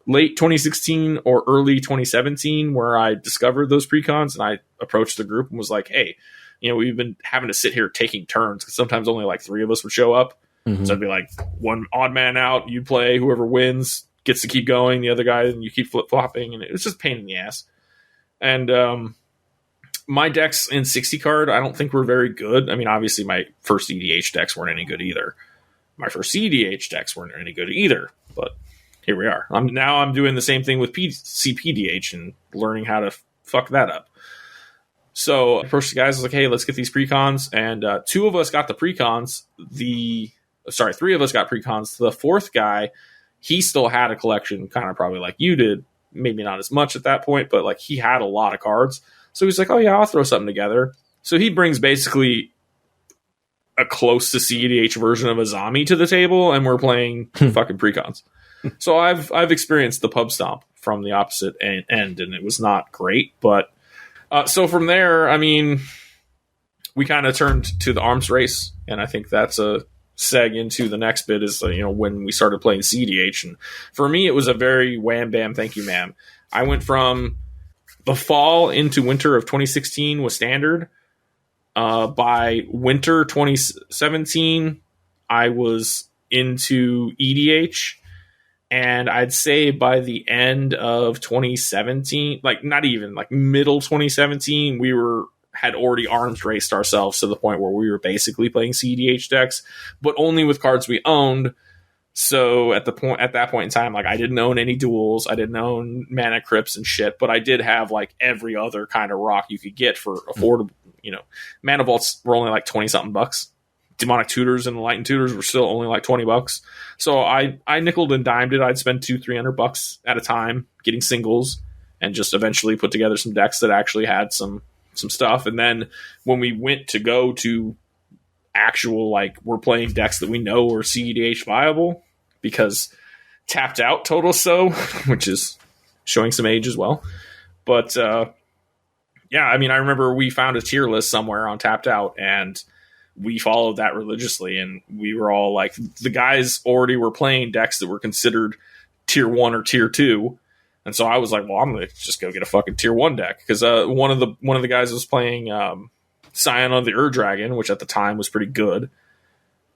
late 2016 or early 2017 where I discovered those precons, and I approached the group and was like, hey, we've been having to sit here taking turns, because sometimes only like 3 of us would show up. So I'd be like, one odd man out, you play, whoever wins gets to keep going, the other guy, and you keep flip-flopping, and it was just a pain in the ass. And my decks in 60 card I don't think were very good. I mean, obviously my first EDH decks weren't any good either. My first CDH decks weren't any good either, but here we are. I'm doing the same thing with CPDH and learning how to fuck that up. So I approached the guys, I was like, hey, let's get these precons. And 2 of us got the precons. 3 of us got precons. The 4th guy, he still had a collection, kind of probably like you did. Maybe not as much at that point, but like he had a lot of cards. So he's like, oh yeah, I'll throw something together. So he brings basically a close to CDH version of Azami to the table, and we're playing fucking precons. So I've experienced the pub stomp from the opposite end, and it was not great. But so from there, I mean, we kind of turned to the arms race, and I think that's a seg into the next bit is when we started playing CDH. And for me, it was a very wham bam, thank you, ma'am. I went from the fall into winter of 2016 was Standard. By winter 2017, I was into EDH. And I'd say by the end of 2017, like not even like middle 2017, we had already arms raced ourselves to the point where we were basically playing CDH decks, but only with cards we owned. So at that point in time, like I didn't own any duels, I didn't own mana crypts and shit, but I did have like every other kind of rock you could get for affordable. Mana vaults were only like 20 something bucks. Demonic Tutors and Enlightened Tutors were still only like $20. So I nickeled and dimed it. I'd spend $200-$300 at a time getting singles, and just eventually put together some decks that actually had some stuff. And then when we went to go to actual, like, we're playing decks that we know are CEDH viable, because Tapped Out total so, which is showing some age as well. But yeah, I mean, I remember we found a tier list somewhere on Tapped Out, and we followed that religiously, and we were all like, the guys already were playing decks that were considered tier 1 or tier 2. And so I was like, well, I'm going to just go get a fucking tier 1 deck. Because one of the guys was playing Scion of the Ur-Dragon, which at the time was pretty good.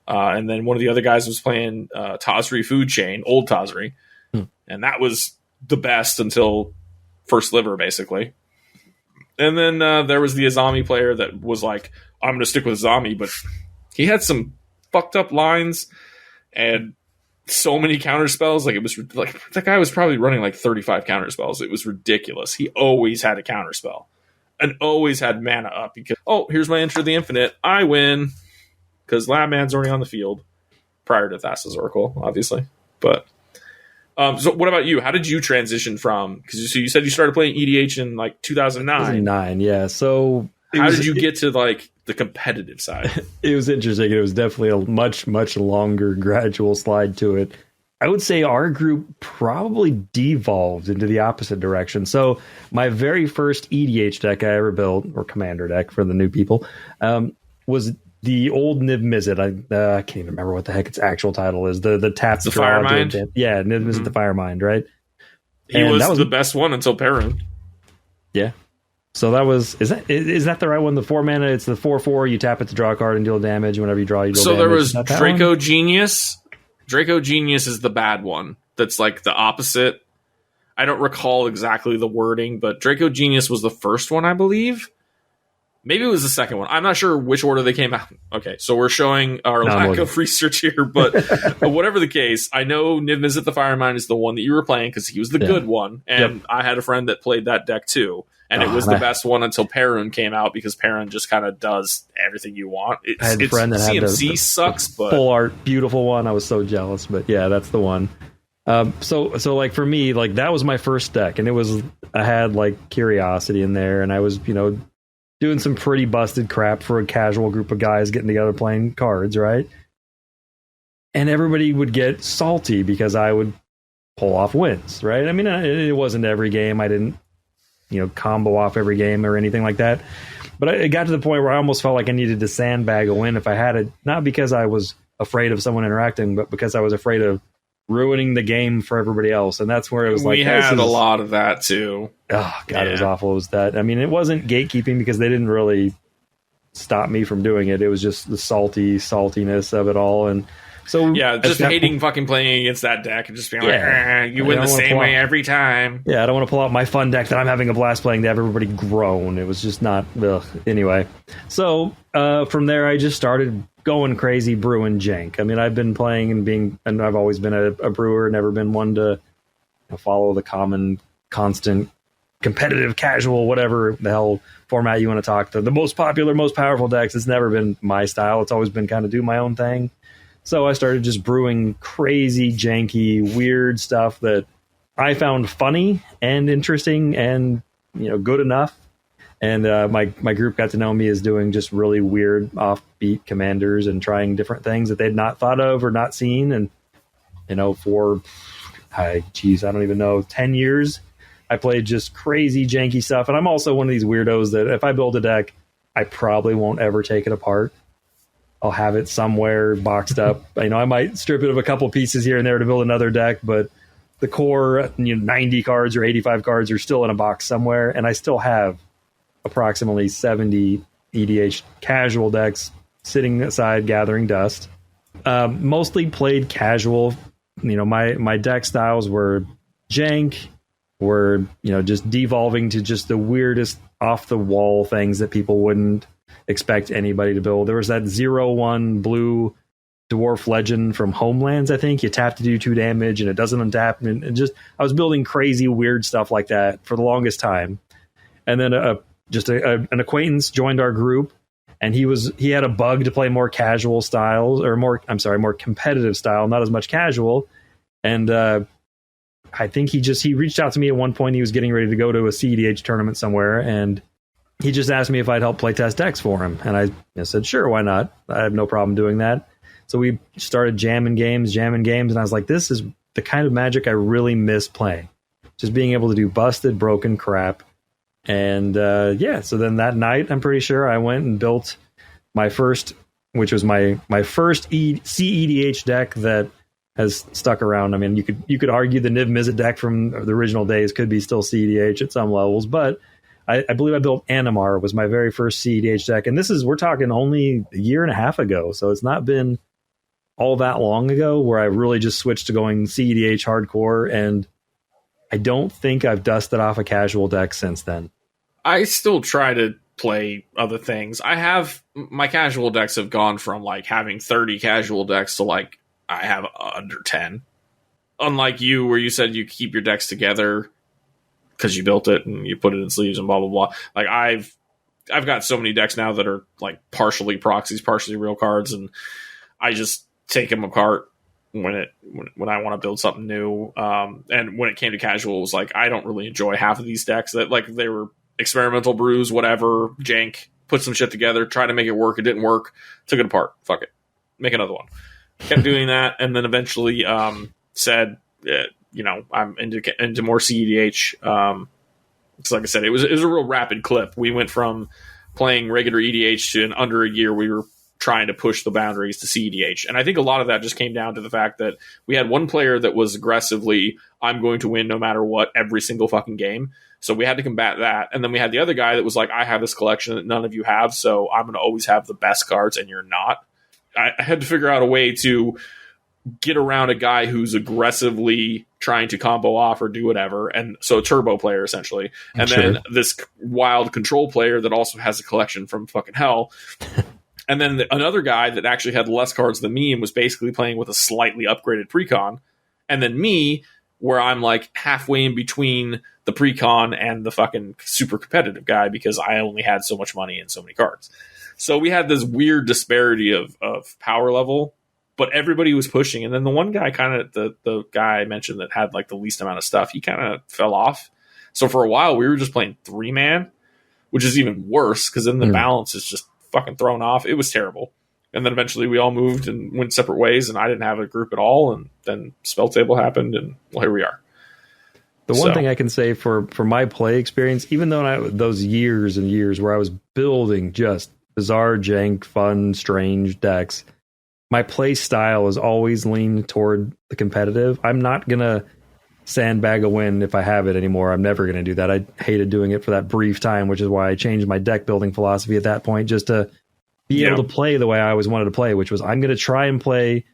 And then one of the other guys was playing Tazri Food Chain, old Tazri. And that was the best until first liver, basically. And then there was the Azami player that was like, I'm going to stick with Azami. But he had some fucked up lines and so many counter spells. Like, it was like, that guy was probably running like 35 counter spells. It was ridiculous. He always had a counter spell and always had mana up because, oh, here's my Enter the Infinite, I win, because Labman's already on the field prior to Thassa's Oracle, obviously. But so what about you? How did you transition from, because you said you started playing EDH in like 2009. 2009, yeah. So how did you get to like the competitive side? It was interesting. It was definitely a much, much longer gradual slide to it. I would say our group probably devolved into the opposite direction. So my very first EDH deck I ever built, or commander deck for the new people, was the old Niv Mizzet. I can't even remember what the heck its actual title is. The taps the Firemind. Yeah, Niv Mizzet the Firemind, right? He was the best one until Perrin. Yeah. So that was, is that the right one? The 4 mana, it's the 4/4, you tap it to draw a card and deal damage. Whenever you draw, you deal damage. So there was Draco Genius. Draco Genius is the bad one. That's like the opposite. I don't recall exactly the wording, but Draco Genius was the first one, I believe. Maybe it was the second one. I'm not sure which order they came out. Okay, so we're showing our lack of research here, but whatever the case, I know Niv Mizzet the Firemind is the one that you were playing because he was the good one, and I had a friend that played that deck too. And it was the best one until Perun came out, because Perun just kind of does everything you want. I had a friend that CMC had the sucks, but full art, beautiful one. I was so jealous, but yeah, that's the one. So like for me, like that was my first deck, and I had like Curiosity in there, and I was doing some pretty busted crap for a casual group of guys getting together playing cards, right? And everybody would get salty because I would pull off wins, right? I mean, it wasn't every game. I didn't combo off every game or anything like that. But it got to the point where I almost felt like I needed to sandbag a win if I had it, not because I was afraid of someone interacting, but because I was afraid of ruining the game for everybody else. And that's where it was like, we had a lot of that too. Oh God, It was awful. It was that. I mean, it wasn't gatekeeping because they didn't really stop me from doing it. It was just the saltiness of it all. And so just hating fucking playing against that deck and just being like, you win the same way every time. Yeah, I don't want to pull out my fun deck that I'm having a blast playing to have everybody groan. It was just not. Anyway, so from there, I just started going crazy brewing jank. I mean, I've been playing and I've always been a brewer, never been one to follow the common, constant, competitive, casual, whatever the hell format you want to talk. The most popular, most powerful decks. It's never been my style. It's always been kind of do my own thing. So I started just brewing crazy, janky, weird stuff that I found funny and interesting and good enough. And my group got to know me as doing just really weird, offbeat commanders and trying different things that they'd not thought of or not seen. And for I don't even know, 10 years, I played just crazy, janky stuff. And I'm also one of these weirdos that if I build a deck, I probably won't ever take it apart. I'll have it somewhere boxed up. I might strip it of a couple pieces here and there to build another deck, but the core 90 cards or 85 cards are still in a box somewhere, and I still have approximately 70 EDH casual decks sitting aside gathering dust. Mostly played casual. My deck styles were jank, were just devolving to just the weirdest off the wall things that people wouldn't expect anybody to build. There was that 0/1 blue dwarf legend from Homelands. I think you tap to do 2 damage and it doesn't untap. And just I was building crazy weird stuff like that for the longest time. And then an acquaintance joined our group, and he had a bug to play more casual styles, or more competitive style, not as much casual. And I think he reached out to me at one point. He was getting ready to go to a CEDH tournament somewhere, and he just asked me if I'd help play test decks for him. And I said, sure, why not? I have no problem doing that. So we started jamming games. And I was like, this is the kind of Magic I really miss playing. Just being able to do busted, broken crap. And so then that night, I'm pretty sure I went and built my first which was my first CEDH deck that has stuck around. I mean, you could argue the Niv Mizzet deck from the original days could be still CEDH at some levels, but I believe I built Animar was my very first CEDH deck, and we're talking only a year and a half ago, so it's not been all that long ago where I really just switched to going CEDH hardcore, and I don't think I've dusted off a casual deck since then. I still try to play other things. My casual decks have gone from like having 30 casual decks to like I have under 10. Unlike you, where you said you keep your decks together because you built it and you put it in sleeves and blah blah blah. Like I've got so many decks now that are like partially proxies, partially real cards, and I just take them apart when I want to build something new. And when it came to casual, it was like I don't really enjoy half of these decks. That like they were experimental brews, whatever, jank. Put some shit together, try to make it work. It didn't work. Took it apart. Fuck it. Make another one. Kept doing that, and then eventually said, I'm into more CEDH. Because like I said, it was a real rapid clip. We went from playing regular EDH to in under a year we were trying to push the boundaries to CEDH. And I think a lot of that just came down to the fact that we had one player that was aggressively, I'm going to win no matter what every single fucking game. So we had to combat that. And then we had the other guy that was like, I have this collection that none of you have, so I'm going to always have the best cards and you're not. I had to figure out a way to get around a guy who's aggressively trying to combo off or do whatever. And so a turbo player, essentially. And then this wild control player that also has a collection from fucking hell. And then another guy that actually had less cards than me and was basically playing with a slightly upgraded precon. And then me, where I'm like halfway in between the precon and the fucking super competitive guy because I only had so much money and so many cards. So we had this weird disparity of power level, but everybody was pushing. And then the one guy the guy I mentioned that had like the least amount of stuff, he kind of fell off. So for a while we were just playing 3-man, which is even worse because then the balance is just fucking thrown off. It was terrible. And then eventually we all moved and went separate ways, and I didn't have a group at all. And then Spell Table happened, and well, here we are. The one thing I can say for my play experience, even though those years and years where I was building just bizarre, jank, fun, strange decks, my play style is always leaned toward the competitive. I'm not going to sandbag a win if I have it anymore. I'm never going to do that. I hated doing it for that brief time, which is why I changed my deck building philosophy at that point, just to be able to play the way I always wanted to play, which was I'm going to try and play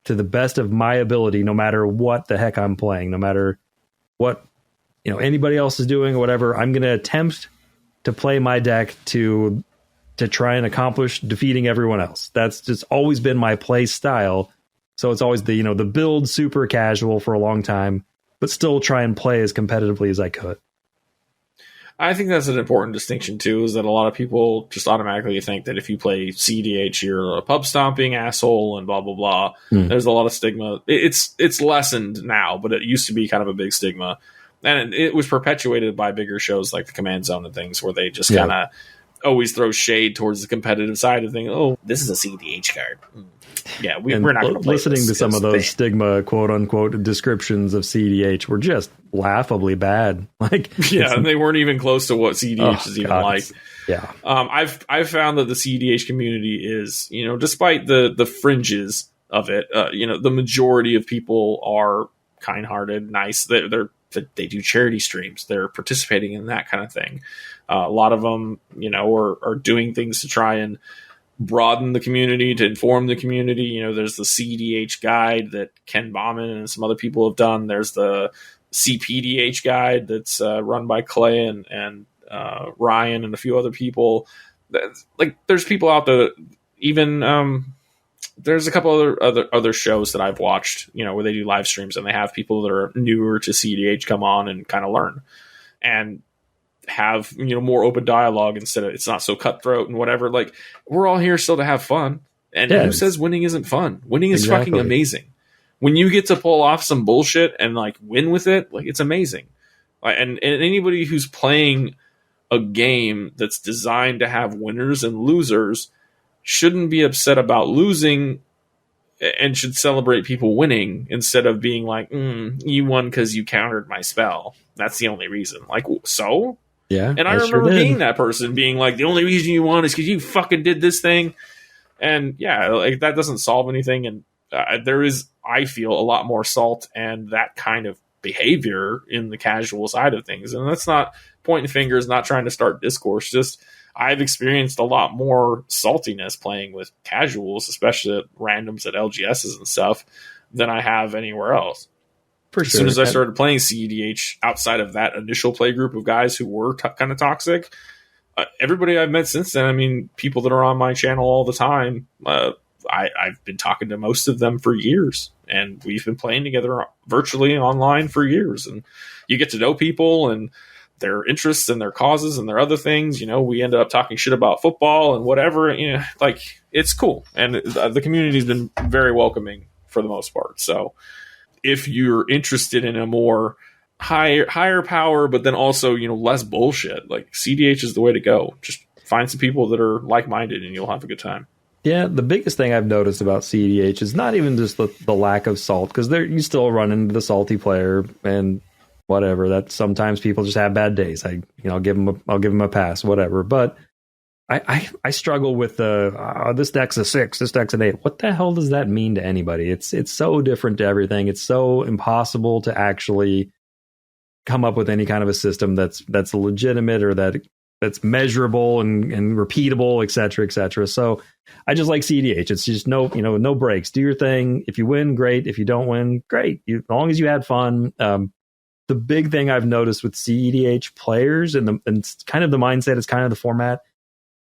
to the best of my ability, no matter what the heck I'm playing, no matter what anybody else is doing or whatever. I'm going to attempt to play my deck to try and accomplish defeating everyone else. That's just always been my play style. So it's always the build super casual for a long time, but still try and play as competitively as I could. I think that's an important distinction too, is that a lot of people just automatically think that if you play CDH, you're a pub stomping asshole and blah, blah, blah. There's a lot of stigma. It's lessened now, but it used to be kind of a big stigma. And it was perpetuated by bigger shows like the Command Zone and things where they just kind of always throw shade towards the competitive side of things. Oh, this is a CDH card. Yeah, we're not going to play listening to some of those stigma, quote unquote, descriptions of CDH were just laughably bad. And they weren't even close to what CDH is even like. Yeah. I've found that the CDH community is, despite the fringes of it, the majority of people are kind-hearted, nice. They do charity streams. They're participating in that kind of thing. A lot of them, are doing things to try and broaden the community, to inform the community. There's the CDH guide that Ken Bauman and some other people have done. There's the CPDH guide that's run by Clay and Ryan and a few other people. There's people out there. Even there's a couple other shows that I've watched, where they do live streams and they have people that are newer to CDH come on and kind of learn and have more open dialogue instead of it's not so cutthroat and whatever. We're all here still to have fun, and who says winning isn't fun? Winning is fucking amazing. When you get to pull off some bullshit and win with it, it's amazing. And anybody who's playing a game that's designed to have winners and losers shouldn't be upset about losing and should celebrate people winning instead of being you won because you countered my spell. That's the only reason. So? Yeah. And I remember being that person being the only reason you won is because you fucking did this thing. And yeah, like that doesn't solve anything. And there is, I feel, a lot more salt and that kind of behavior in the casual side of things. And that's not pointing fingers, not trying to start discourse. Just I've experienced a lot more saltiness playing with casuals, especially at randoms at LGSs and stuff, than I have anywhere else. For As soon as I started playing CEDH outside of that initial play group of guys who were kind of toxic, everybody I've met since then, I mean, people that are on my channel all the time, I've been talking to most of them for years, and we've been playing together virtually online for years. And you get to know people and their interests and their causes and their other things. You know, we end up talking shit about football and whatever. You know, like, it's cool, and the community's been very welcoming for the most part. So if you're interested in a more higher power, but then also, you know, less bullshit, like, CDH is the way to go. Just find some people that are like-minded and you'll have a good time. Yeah, the biggest thing I've noticed about CEDH is not even just the lack of salt, because you still run into the salty player and whatever. That sometimes people just have bad days. I'll give them a pass, whatever. But I struggle with this deck's a 6, this deck's an 8. What the hell does that mean to anybody? It's so different to everything. It's so impossible to actually come up with any kind of a system that's legitimate or that's measurable and repeatable, et cetera, et cetera. So I just like CDH. It's just no breaks. Do your thing. If you win, great. If you don't win, great. As long as you had fun. The big thing I've noticed with CEDH players and kind of the mindset is kind of the format.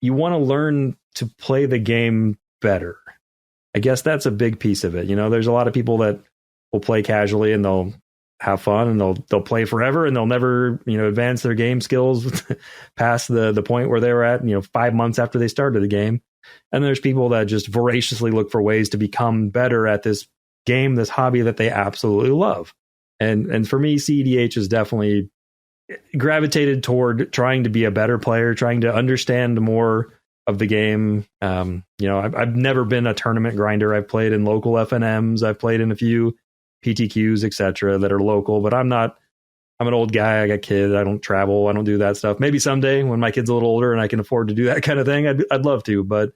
You want to learn to play the game better. I guess that's a big piece of it. You know, there's a lot of people that will play casually and they'll have fun and they'll play forever and they'll never, advance their game skills past the point where they were at, 5 months after they started the game. And there's people that just voraciously look for ways to become better at this game, this hobby that they absolutely love. And for me, CEDH is definitely gravitated toward trying to be a better player, trying to understand more of the game. I've never been a tournament grinder. I've played in local FNMs. I've played in a few PTQs, etc., that are local, but I'm an old guy. I got kids. I don't travel. I don't do that stuff. Maybe someday when my kid's a little older and I can afford to do that kind of thing, I'd love to, but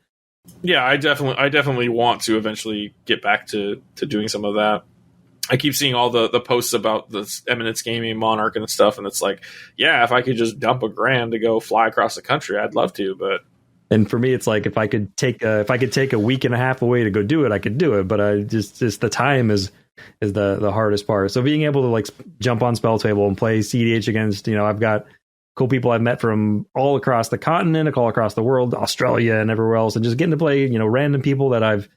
yeah, I definitely want to eventually get back to doing some of that. I keep seeing all the posts about this Eminence Gaming, Monarch and stuff, and it's like, yeah, if I could just dump $1,000 to go fly across the country, I'd love to. But and for me, it's like if I could take a week and a half away to go do it, I could do it. But I just the time is the hardest part. So being able to like jump on Spell Table and play CDH against, I've got cool people I've met from all across the continent, all across the world, Australia and everywhere else, and just getting to play, random people that I've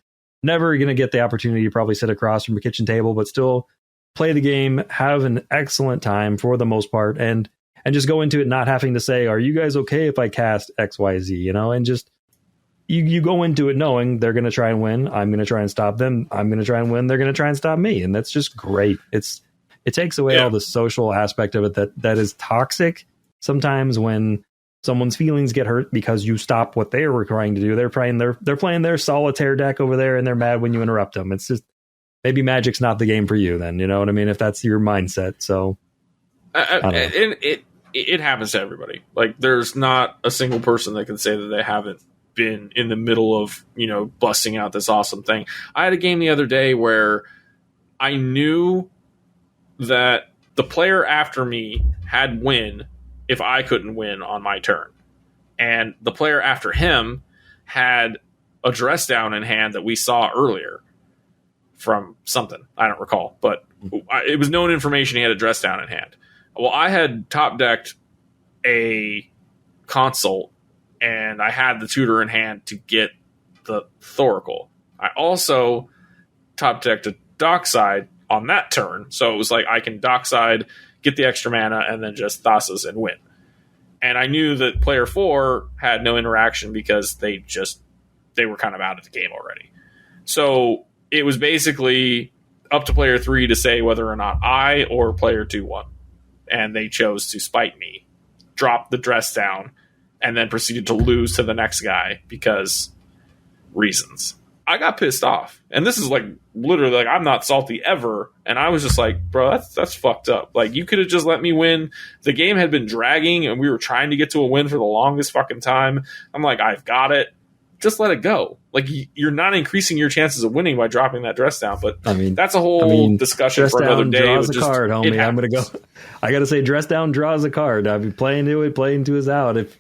never going to get the opportunity to probably sit across from a kitchen table, but still play the game, have an excellent time for the most part, and just go into it not having to say, are you guys okay if I cast XYZ, and just you go into it knowing they're going to try and win. I'm going to try and stop them. I'm going to try and win. They're going to try and stop me. And that's just great. It takes away all the social aspect of it that is toxic sometimes when someone's feelings get hurt because you stop what they were trying to do. They're playing their solitaire deck over there and they're mad when you interrupt them. It's just, maybe Magic's not the game for you then, you know what I mean? If that's your mindset. So it happens to everybody. Like, there's not a single person that can say that they haven't been in the middle of, busting out this awesome thing. I had a game the other day where I knew that the player after me had win if I couldn't win on my turn. And the player after him had a dress down in hand that we saw earlier from something. I don't recall, but it was known information he had a dress down in hand. Well, I had top decked a consult and I had the tutor in hand to get the Thoracle. I also top decked a Dockside on that turn. So it was like I can Dockside, get the extra mana, and then just Thassa's and win. And I knew that player 4 had no interaction because they were kind of out of the game already. So it was basically up to player 3 to say whether or not I or player 2 won. And they chose to spite me, drop the dress down, and then proceeded to lose to the next guy because reasons. I got pissed off. And this is like literally like I'm not salty ever. And I was just like, bro, that's fucked up. Like, you could have just let me win. The game had been dragging and we were trying to get to a win for the longest fucking time. I'm like, I've got it. just let it go. Like, you're not increasing your chances of winning by dropping that dress down. But I mean, that's a whole discussion for another day. Draws a card, homie. I'm going to go. I got to say, dress down draws a card. I'd be playing to his out. If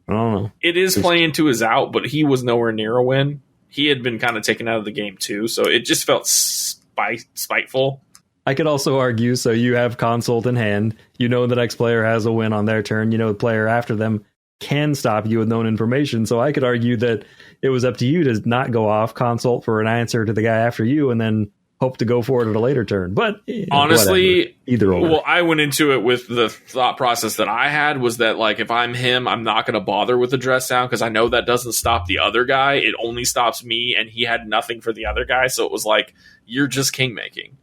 I don't know. It is playing to his out, but he was nowhere near a win. He had been kind of taken out of the game too, so it just felt spiteful. I could also argue, so you have consult in hand. You know the next player has a win on their turn. You know the player after them can stop you with known information. So I could argue that it was up to you to not go off, consult for an answer to the guy after you, and then hope to go for it at a later turn. But honestly, whatever. Either or. Well, I went into it with the thought process that I had was that, like, if I'm him, I'm not going to bother with the dress down because I know that doesn't stop the other guy. It only stops me, and he had nothing for the other guy. So it was like, you're just king making.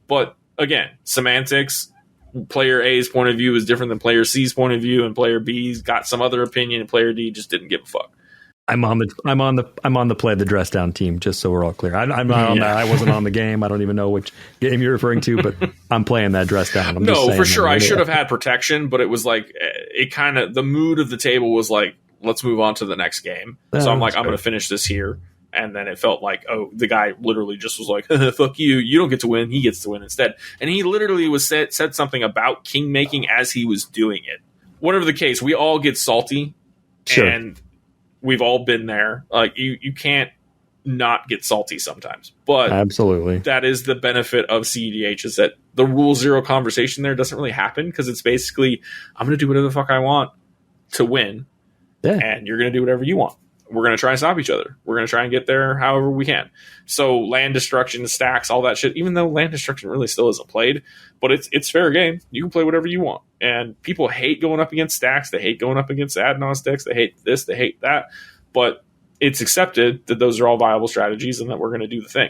But again, semantics. Player A's point of view is different than player C's point of view, and player B's got some other opinion, and player D just didn't give a fuck. I'm on the play the dress down team, just so we're all clear. I'm not on that. I wasn't on the game. I don't even know which game you're referring to, but I'm playing that dress down. No, for sure. I should have had protection, but it was like, it kind of, the mood of the table was like, let's move on to the next game. So I'm like, I'm going to finish this here. And then it felt like, oh, the guy literally just was like, fuck you. You don't get to win. He gets to win instead. And he literally said something about king making as he was doing it. Whatever the case, we all get salty. Sure. And we've all been there. Like, you can't not get salty sometimes. But absolutely, that is the benefit of CEDH, is that the rule zero conversation there doesn't really happen, because it's basically, I'm going to do whatever the fuck I want to win. Yeah. And you're going to do whatever you want. We're going to try and stop each other. We're going to try and get there however we can. So land destruction, stacks, all that shit, even though land destruction really still isn't played, but it's fair game. You can play whatever you want. And people hate going up against stacks. They hate going up against Adnos decks. They hate this. They hate that. But it's accepted that those are all viable strategies and that we're going to do the thing.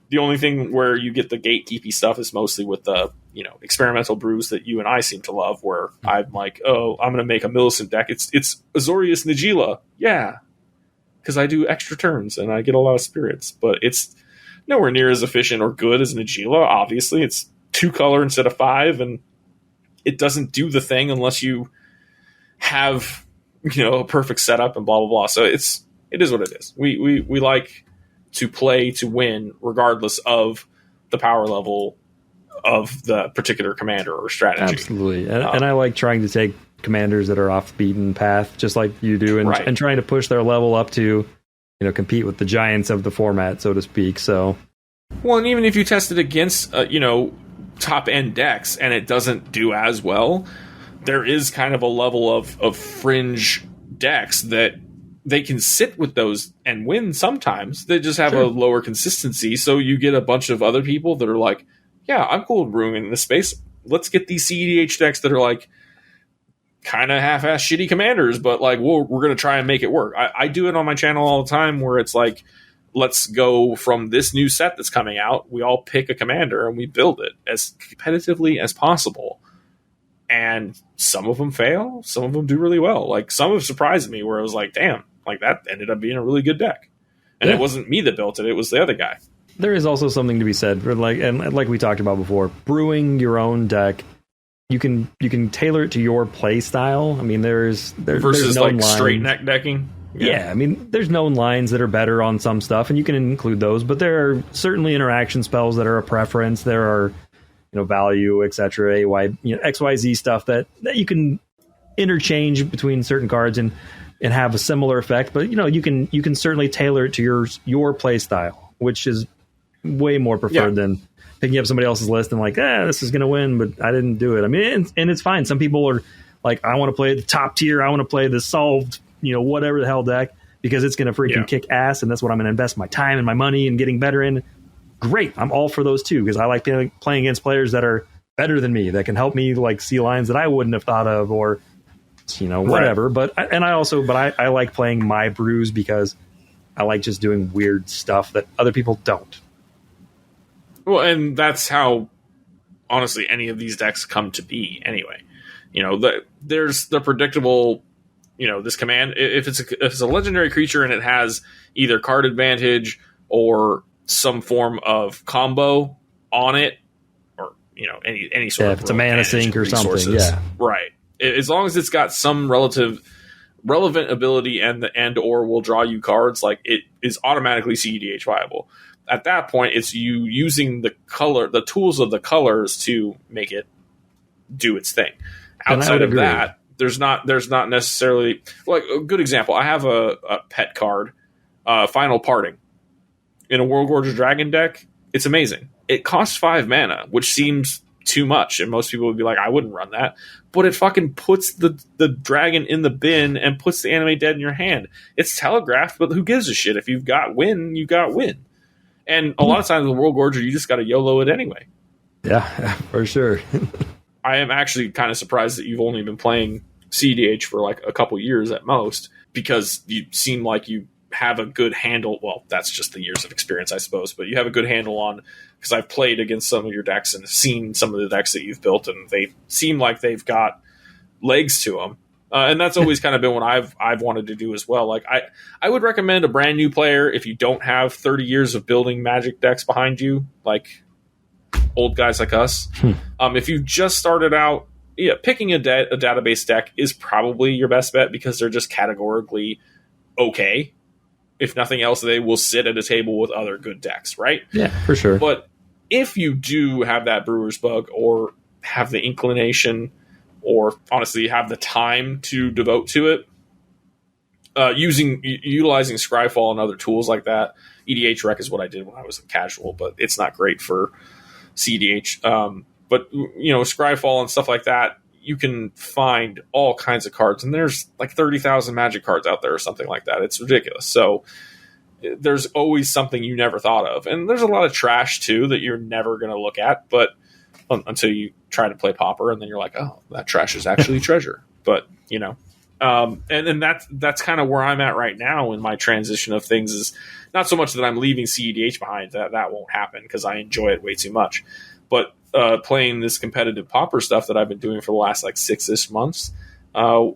The only thing where you get the gatekeepy stuff is mostly with the, experimental brews that you and I seem to love, where I'm like, oh, I'm going to make a Millicent deck. It's Azorius Nagila. Yeah. Because I do extra turns and I get a lot of spirits, but it's nowhere near as efficient or good as Nagila. Obviously, it's 2 color instead of 5, and it doesn't do the thing unless you have a perfect setup and blah blah blah. So it is what it is. We like to play to win regardless of the power level of the particular commander or strategy. Absolutely, and I like trying to take commanders that are off the beaten path, just like you do, and trying to push their level up to, compete with the giants of the format, so to speak. So, well, and even if you test it against, top end decks and it doesn't do as well, there is kind of a level of fringe decks that they can sit with those and win sometimes. They just have a lower consistency. So you get a bunch of other people that are like, yeah, I'm cool with brewing in this space. Let's get these CEDH decks that are like, kind of half-ass shitty commanders, but like, we're going to try and make it work. I do it on my channel all the time, where it's like, let's go from this new set that's coming out. We all pick a commander and we build it as competitively as possible. And some of them fail. Some of them do really well. Like, some have surprised me where I was like, damn, like that ended up being a really good deck. And it wasn't me that built it. It was the other guy. There is also something to be said for like we talked about before, brewing your own deck. You can tailor it to your play style. I mean, versus there's like straight neck decking. Yeah, I mean, there's known lines that are better on some stuff, and you can include those. But there are certainly interaction spells that are a preference. There are, value, etc., XYZ stuff that you can interchange between certain cards and have a similar effect. But you can certainly tailor it to your play style, which is way more preferred than picking up somebody else's list and like, this is going to win, but I didn't do it. I mean, and it's fine. Some people are like, I want to play the top tier. I want to play the solved, whatever the hell deck, because it's going to freaking kick ass. And that's what I'm going to invest my time and my money and getting better in. Great. I'm all for those too, because I like playing against players that are better than me, that can help me like see lines that I wouldn't have thought of, or, whatever. Right. But I like playing my brews because I like just doing weird stuff that other people don't. Well, and that's how, honestly, any of these decks come to be anyway. There's the predictable, this command, if it's a legendary creature and it has either card advantage or some form of combo on it, or, any sort of... if it's a mana sink or something, right. As long as it's got some relative relevant ability and or will draw you cards, like it is automatically CEDH viable. At that point, it's you using the tools of the colors to make it do its thing. Outside of that, there's not necessarily, like, a good example. I have a pet card, Final Parting, in a World Gorger Dragon deck. It's amazing. It costs 5 mana, which seems too much, and most people would be like, I wouldn't run that. But it fucking puts the dragon in the bin and puts the anime dead in your hand. It's telegraphed, but who gives a shit? If you've got win, you got win. And a lot of times with World Gorger, you just got to YOLO it anyway. Yeah, for sure. I am actually kind of surprised that you've only been playing CEDH for like a couple years at most, because you seem like you have a good handle. Well, that's just the years of experience, I suppose, but you have a good handle on, because I've played against some of your decks and seen some of the decks that you've built, and they seem like they've got legs to them. And that's always kind of been what I've wanted to do as well. Like I would recommend a brand new player, if you don't have 30 years of building Magic decks behind you, like old guys like us. If you just started out, picking a database deck is probably your best bet, because they're just categorically okay. If nothing else, they will sit at a table with other good decks, right? Yeah, for sure. But if you do have that brewer's bug, or have the inclination, or honestly have the time to devote to it, utilizing Scryfall and other tools like that. EDH Rec is what I did when I was a casual, but it's not great for CEDH. But Scryfall and stuff like that, you can find all kinds of cards, and there's like 30,000 Magic cards out there or something like that. It's ridiculous. So there's always something you never thought of, and there's a lot of trash too that you're never going to look at, but until you try to play Pauper, and then you're like, oh, that trash is actually treasure. But and that's kind of where I'm at right now in my transition of things. Is not so much that I'm leaving CEDH behind. That won't happen, because I enjoy it way too much. But playing this competitive Pauper stuff that I've been doing for the last like 6-ish months,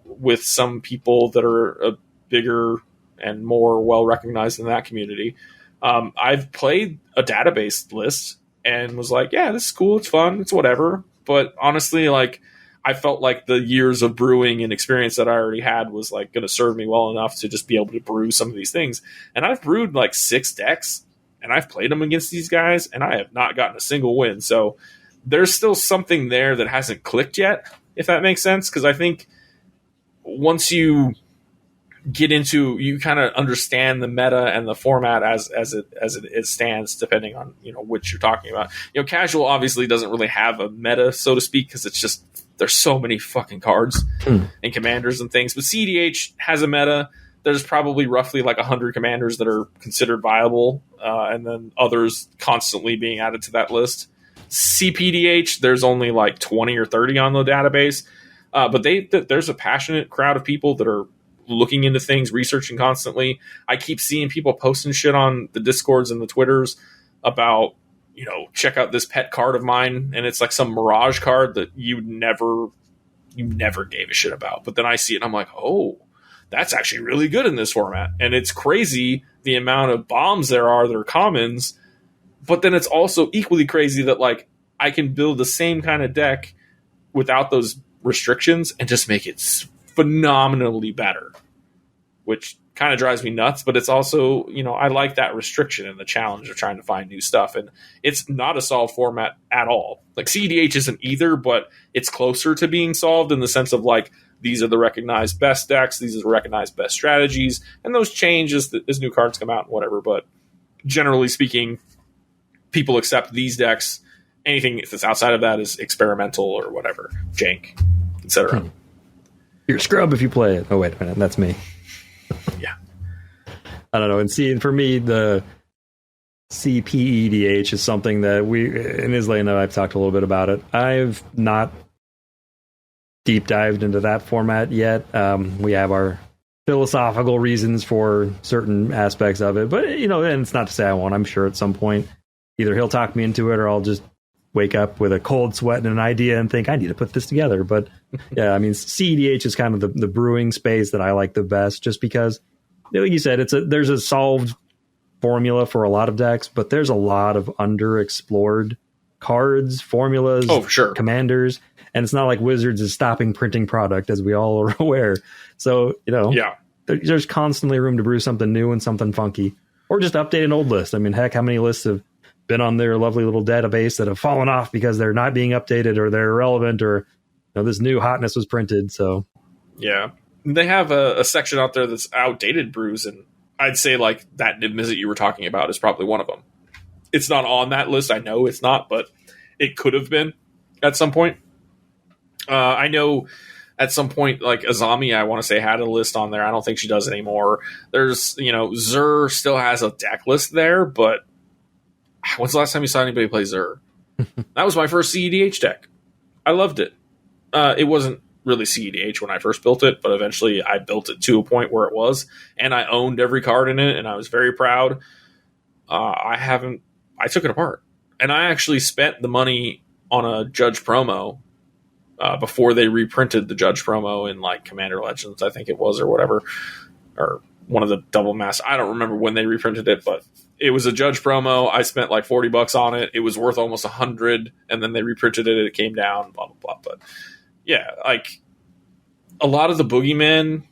with some people that are bigger and more well recognized in that community, I've played a database list and was like, yeah, this is cool, it's fun, it's whatever. But honestly, like, I felt like the years of brewing and experience that I already had was like going to serve me well enough to just be able to brew some of these things. And I've brewed like 6 decks, and I've played them against these guys, and I have not gotten a single win. So there's still something there that hasn't clicked yet, if that makes sense. Because I think once you get into, you kind of understand the meta and the format as it stands, depending on which you're talking about. Casual obviously doesn't really have a meta, so to speak, because it's just there's so many fucking cards and commanders and things. But CEDH has a meta. There's probably roughly like 100 commanders that are considered viable, and then others constantly being added to that list. CPDH, there's only like 20 or 30 on the database, but there's a passionate crowd of people that are looking into things, researching constantly. I keep seeing people posting shit on the Discords and the Twitters about, check out this pet card of mine, and it's like some Mirage card that you never gave a shit about. But then I see it and I'm like, oh, that's actually really good in this format. And it's crazy the amount of bombs there are that are commons. But then it's also equally crazy that like I can build the same kind of deck without those restrictions and just make it phenomenally better, which kind of drives me nuts. But it's also, I like that restriction and the challenge of trying to find new stuff. And it's not a solved format at all. Like CEDH isn't either, but it's closer to being solved in the sense of like, these are the recognized best decks, these are the recognized best strategies, and those change as new cards come out and whatever. But generally speaking, people accept these decks. Anything that's outside of that is experimental or whatever, jank, etc. You're a scrub if you play it. Oh, wait a minute, that's me. Yeah. I don't know. And for me, the CPEDH is something that in Izlain and I've talked a little bit about it. I've not deep dived into that format yet. We have our philosophical reasons for certain aspects of it, but and it's not to say I won't. I'm sure at some point either he'll talk me into it, or I'll just wake up with a cold sweat and an idea and think I need to put this together. But yeah, I mean, CEDH is kind of the brewing space that I like the best, just because, like you said, there's a solved formula for a lot of decks, but there's a lot of underexplored cards, formulas, oh, for sure, commanders. And it's not like Wizards is stopping printing product, as we all are aware. So, there's constantly room to brew something new and something funky, or just update an old list. I mean, heck, how many lists have been on their lovely little database that have fallen off because they're not being updated, or they're irrelevant, or this new hotness was printed. So yeah, they have a section out there that's outdated brews, and I'd say like that Nimbus that you were talking about is probably one of them. It's not on that list. I know it's not, but it could have been at some point. I know at some point, like Azami, I want to say, had a list on there. I don't think she does anymore. There's, Zur still has a deck list there, but when's the last time you saw anybody play Zur? That was my first CEDH deck. I loved it. It wasn't really CEDH when I first built it, but eventually I built it to a point where it was, and I owned every card in it, and I was very proud. I took it apart, and I actually spent the money on a Judge promo before they reprinted the Judge promo in like Commander Legends, I think it was, or whatever, or one of the double mass. I don't remember when they reprinted it, but it was a Judge promo. I spent like $40 on it. It was worth almost $100, and then they reprinted it. It came down, blah blah blah. But yeah, like a lot of the boogeymen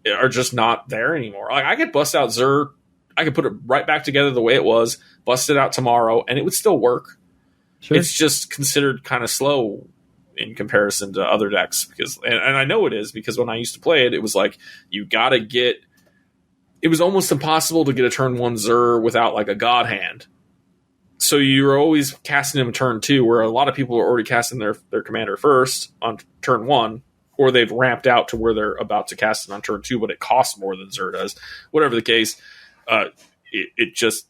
are just not there anymore. Like I could bust out Zur, I could put it right back together the way it was, bust it out tomorrow, and it would still work. Sure. It's just considered kind of slow in comparison to other decks, because, and I know it is, because when I used to play it, it was like you gotta get. It was almost impossible to get a turn 1 Zur without like a God Hand. So you were always casting him turn 2, where a lot of people are already casting their commander first on turn 1, or they've ramped out to where they're about to cast it on turn 2, but it costs more than Zur does. Whatever the case, it just,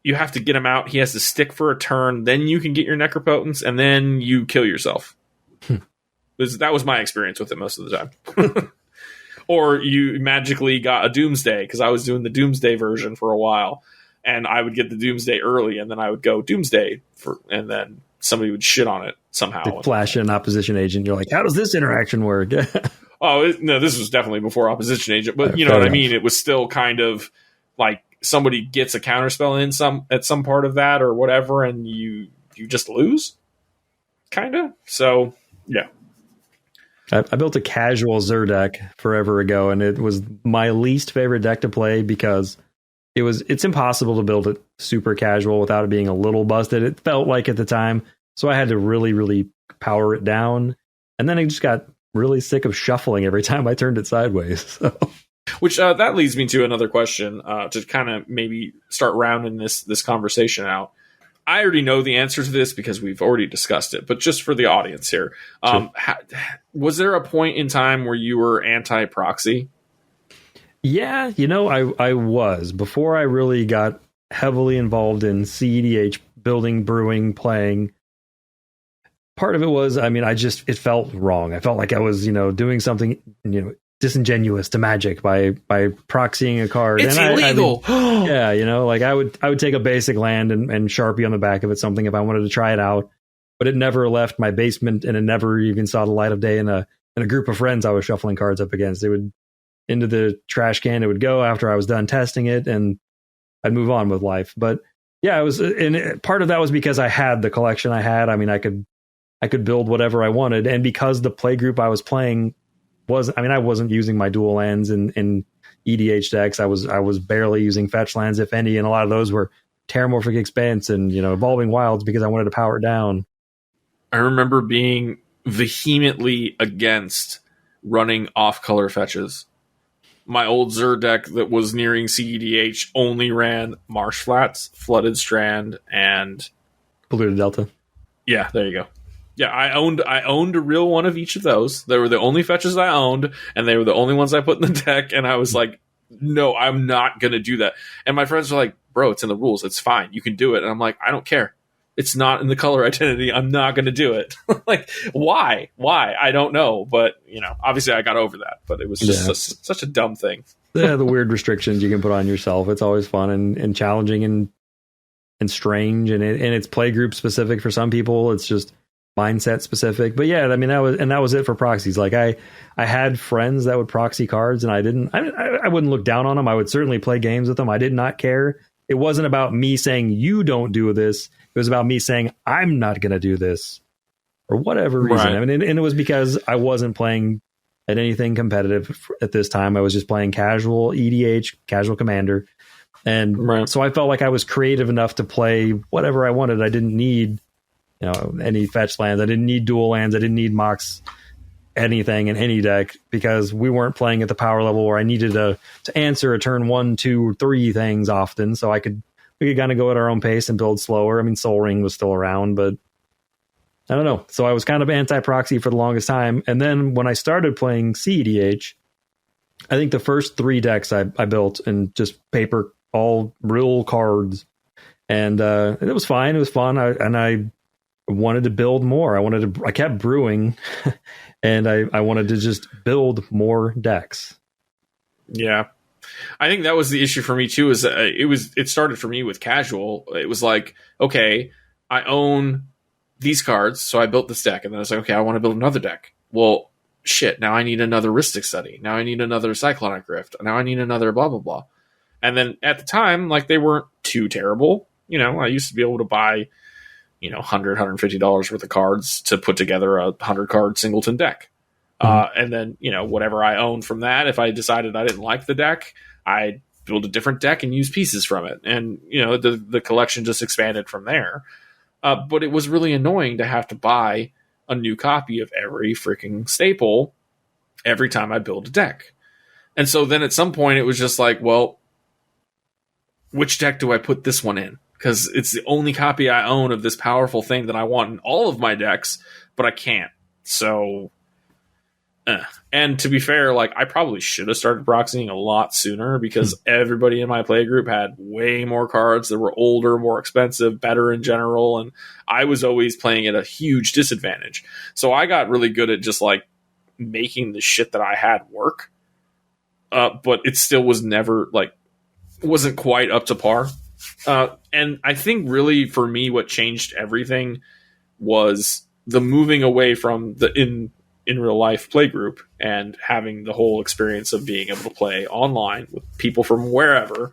you have to get him out. He has to stick for a turn, then you can get your Necropotence, and then you kill yourself. That was my experience with it most of the time. Or you magically got a Doomsday, because I was doing the Doomsday version for a while, and I would get the Doomsday early, and then I would go Doomsday, and then somebody would shit on it somehow. They flash an opposition agent. You're like, how does this interaction work? No, this was definitely before opposition agent, but you know what I mean? It was still kind of like somebody gets a counterspell in at some part of that or whatever, and you just lose, kind of. So yeah. I built a casual Zur deck forever ago, and it was my least favorite deck to play because it's impossible to build it super casual without it being a little busted. It felt like at the time, so I had to really, really power it down, and then I just got really sick of shuffling every time I turned it sideways. So. Which that leads me to another question to kind of maybe start rounding this conversation out. I already know the answer to this because we've already discussed it, but just for the audience here, sure. Was there a point in time where you were anti-proxy? Yeah, I was. Before I really got heavily involved in CEDH, building, brewing, playing, part of it was, it felt wrong. I felt like I was, doing something, disingenuous to Magic by proxying a card. It's illegal. Yeah, I would take a basic land and Sharpie on the back of it, something if I wanted to try it out. But it never left my basement, and it never even saw the light of day in a group of friends I was shuffling cards up against. It would into the trash can. It would go after I was done testing it, and I'd move on with life. But yeah, it was, and part of that was because I had the collection I had. I could build whatever I wanted, and because the play group I was playing I wasn't using my dual lands in EDH decks. I was barely using fetch lands, if any, and a lot of those were Terramorphic Expanse and Evolving Wilds because I wanted to power it down. I remember being vehemently against running off-color fetches. My old Zur deck that was nearing CEDH only ran Marsh Flats, Flooded Strand, and Polluted Delta. Yeah, there you go. Yeah, I owned a real one of each of those. They were the only fetches I owned, and they were the only ones I put in the deck, and I was like, no, I'm not going to do that. And my friends were like, bro, it's in the rules. It's fine. You can do it. And I'm like, I don't care. It's not in the color identity. I'm not going to do it. Like, why? I don't know. But, obviously I got over that. But it was just such a dumb thing. Yeah, the weird restrictions you can put on yourself. It's always fun and challenging and strange. And it's playgroup specific for some people. It's just mindset specific. But yeah, that was it for proxies. Like I had friends that would proxy cards, and I wouldn't look down on them. I would certainly play games with them. I did not care. It wasn't about me saying you don't do this. It was about me saying I'm not going to do this. for whatever reason. Right. I mean, and it was because I wasn't playing at anything competitive at this time. I was just playing casual EDH, casual Commander. And so I felt like I was creative enough to play whatever I wanted. I didn't need, any fetch lands. I didn't need dual lands. I didn't need Mox anything in any deck because we weren't playing at the power level where I needed to answer a turn 1, 2, 3 things often. So we could kind of go at our own pace and build slower. I mean, Soul Ring was still around, but I don't know. So I was kind of anti-proxy for the longest time. And then when I started playing CEDH, I think the first 3 decks I built and just paper, all real cards. And it was fine. It was fun. I wanted to build more. I kept brewing and I wanted to just build more decks. Yeah. I think that was the issue for me too, is it started for me with casual. It was like, okay, I own these cards, so I built this deck, and then I was like, okay, I want to build another deck. Well, shit, now I need another Rhystic Study. Now I need another Cyclonic Rift. Now I need another blah, blah, blah. And then at the time, like, they weren't too terrible. I used to be able to buy, $100, $150 worth of cards to put together a 100-card singleton deck. And then, whatever I owned from that, if I decided I didn't like the deck, I'd build a different deck and use pieces from it. And, the collection just expanded from there. But it was really annoying to have to buy a new copy of every freaking staple every time I build a deck. And so then at some point it was just like, well, which deck do I put this one in? Because it's the only copy I own of this powerful thing that I want in all of my decks, but I can't. So, and to be fair, like, I probably should have started proxying a lot sooner because everybody in my play group had way more cards that were older, more expensive, better in general, and I was always playing at a huge disadvantage. So I got really good at just like making the shit that I had work, but it still was never like wasn't quite up to par. And I think really for me, what changed everything was the moving away from the in real life play group and having the whole experience of being able to play online with people from wherever.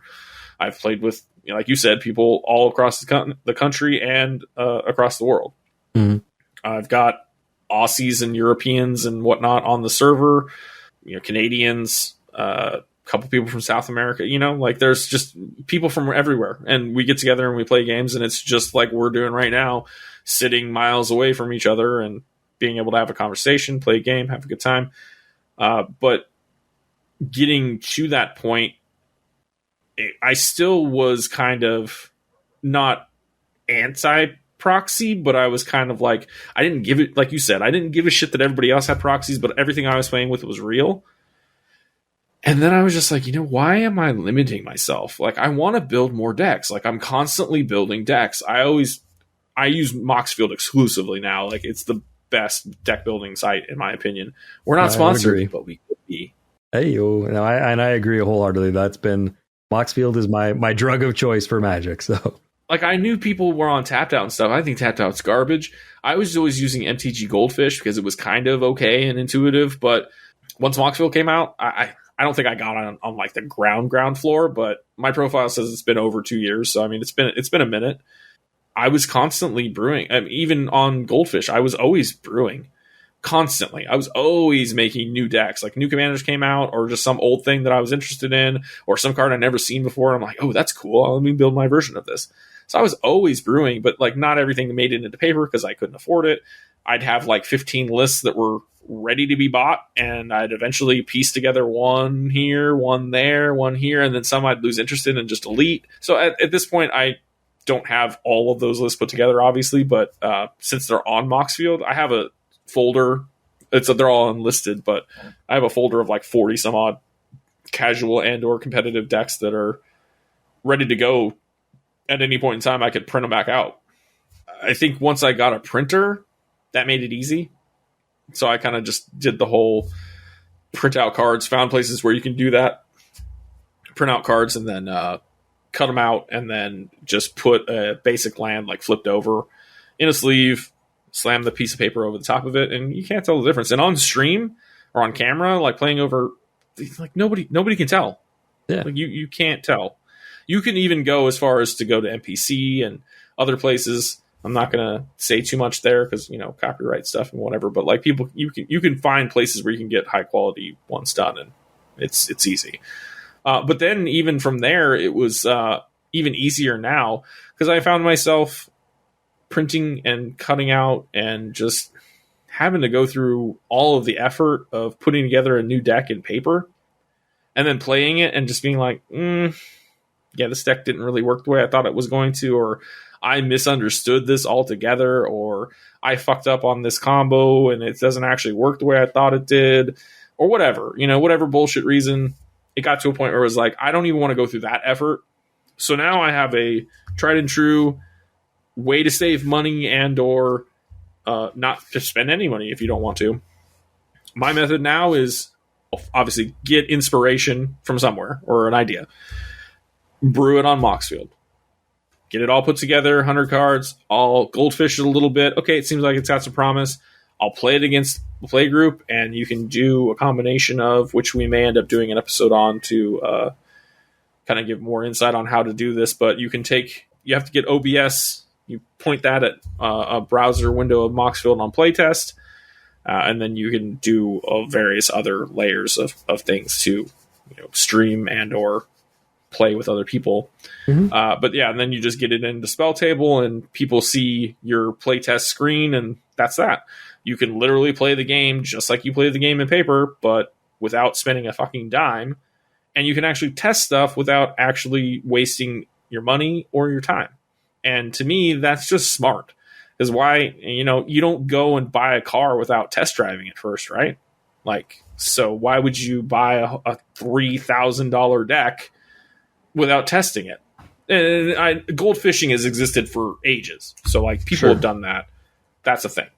I've played with, like you said, people all across the country and across the world. Mm-hmm. I've got Aussies and Europeans and whatnot on the server, Canadians, a couple people from South America, like there's just people from everywhere, and we get together and we play games, and it's just like we're doing right now, sitting miles away from each other and being able to have a conversation, play a game, have a good time. But getting to that point, I still was kind of not anti-proxy, but I was kind of like, I didn't give it, like you said, I didn't give a shit that everybody else had proxies, but everything I was playing with was real. And then I was just like, why am I limiting myself? Like, I want to build more decks. Like, I'm constantly building decks. I use Moxfield exclusively now. Like, it's the best deck building site in my opinion. We're not sponsored, but we could be. Hey, no, I agree wholeheartedly. That's been Moxfield is my drug of choice for Magic. So, like, I knew people were on Tapped Out and stuff. I think Tapped Out's garbage. I was always using MTG Goldfish because it was kind of okay and intuitive. But once Moxfield came out, I don't think I got on like the ground floor. But my profile says it's been over 2 years. So I mean, it's been a minute. I was constantly brewing. I mean, even on Goldfish, I was always brewing constantly. I was always making new decks. Like, new commanders came out, or just some old thing that I was interested in, or some card I'd never seen before. I'm like, oh, that's cool. Let me build my version of this. So I was always brewing, but like not everything made it into paper because I couldn't afford it. I'd have like 15 lists that were ready to be bought, and I'd eventually piece together one here, one there, one here, and then some I'd lose interest in and just delete. So at this point, I don't have all of those lists put together, obviously, but since they're on Moxfield, I have a folder. They're all unlisted, but I have a folder of like 40 some odd casual and or competitive decks that are ready to go at any point in time. I could print them back out. I think once I got a printer, that made it easy. So I kind of just did the whole print out cards, found places where you can do that, print out cards, and then cut them out, and then just put a basic land like flipped over in a sleeve, slam the piece of paper over the top of it, and you can't tell the difference. And on stream or on camera, like playing over, like nobody can tell. Yeah, like you can't tell. You can even go as far as to go to NPC and other places I'm not gonna say too much there because copyright stuff and whatever. But like people, you can find places where you can get high quality ones done, and it's easy. But then even from there, it was even easier now because I found myself printing and cutting out and just having to go through all of the effort of putting together a new deck in paper and then playing it and just being like, yeah, this deck didn't really work the way I thought it was going to, or I misunderstood this altogether, or I fucked up on this combo and it doesn't actually work the way I thought it did, or whatever, whatever bullshit reason. It got to a point where it was like, I don't even want to go through that effort. So now I have a tried and true way to save money and or not to spend any money if you don't want to. My method now is obviously get inspiration from somewhere or an idea. Brew it on Moxfield. Get it all put together, 100 cards. I'll goldfish it a little bit. Okay, it seems like it's got some promise. I'll play it against the play group, and you can do a combination of, which we may end up doing an episode on to kind of give more insight on how to do this. But you have to get OBS. You point that at a browser window of Moxfield on playtest, and then you can do various other layers of things to stream and or play with other people. But yeah, and then you just get it into spell table and people see your playtest screen, and that's that. You can literally play the game just like you play the game in paper, but without spending a fucking dime. And you can actually test stuff without actually wasting your money or your time. And to me, that's just smart. Because why, you don't go and buy a car without test driving it first, right? Like, so why would you buy a $3,000 deck without testing it? And gold fishing has existed for ages. So like people have done that. That's a thing.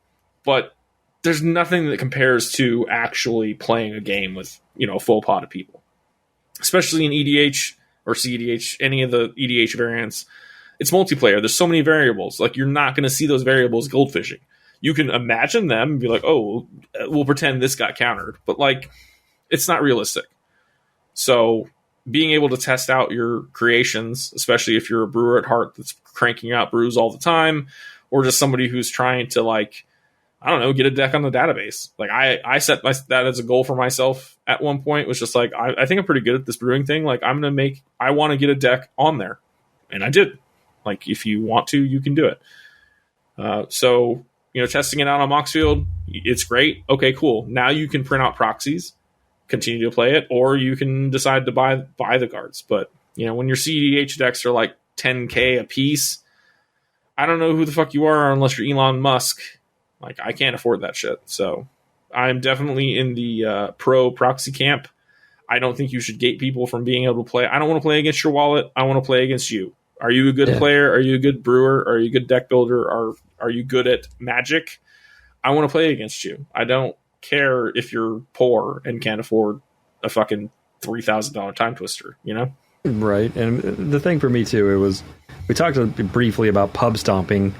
But there's nothing that compares to actually playing a game with, a full pot of people. Especially in EDH or CEDH, any of the EDH variants. It's multiplayer. There's so many variables. Like, you're not going to see those variables goldfishing. You can imagine them and be like, oh, we'll pretend this got countered. But, like, it's not realistic. So being able to test out your creations, especially if you're a brewer at heart that's cranking out brews all the time, or just somebody who's trying to, like, I don't know, get a deck on the database. Like, I set that as a goal for myself at one point. It was just like, I think I'm pretty good at this brewing thing. Like, I want to get a deck on there. And I did. Like, if you want to, you can do it. So, testing it out on Moxfield, it's great. Okay, cool. Now you can print out proxies, continue to play it, or you can decide to buy the cards. But, when your CEDH decks are like $10K a piece, I don't know who the fuck you are unless you're Elon Musk. Like, I can't afford that shit. So I'm definitely in the pro proxy camp. I don't think you should gate people from being able to play. I don't want to play against your wallet. I want to play against you. Are you a good player? Are you a good brewer? Are you a good deck builder? Are you good at Magic? I want to play against you. I don't care if you're poor and can't afford a fucking $3,000 time twister, Right. And the thing for me, too, we talked briefly about pub stomping.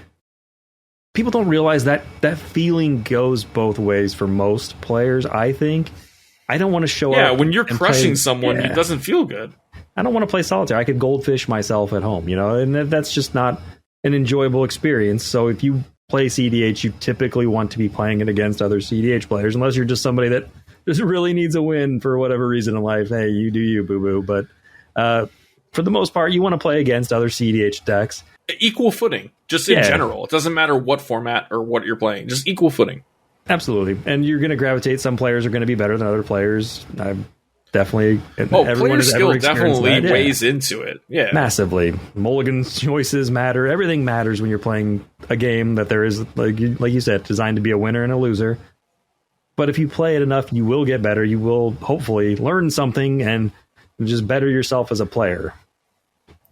People don't realize that feeling goes both ways for most players, I think. I don't want to show up. Yeah, when you're crushing someone, it doesn't feel good. I don't want to play solitaire. I could goldfish myself at home, and that's just not an enjoyable experience. So if you play CDH, you typically want to be playing it against other CDH players, unless you're just somebody that just really needs a win for whatever reason in life. Hey, you do you, boo-boo. But for the most part, you want to play against other CDH decks. Equal footing, just in general. It doesn't matter what format or what you're playing. Just equal footing. Absolutely. And you're going to gravitate. Some players are going to be better than other players. Definitely. Player skill definitely weighs into it. Yeah, massively. Mulligan choices matter. Everything matters when you're playing a game that there is, like you said, designed to be a winner and a loser. But if you play it enough, you will get better. You will hopefully learn something and just better yourself as a player.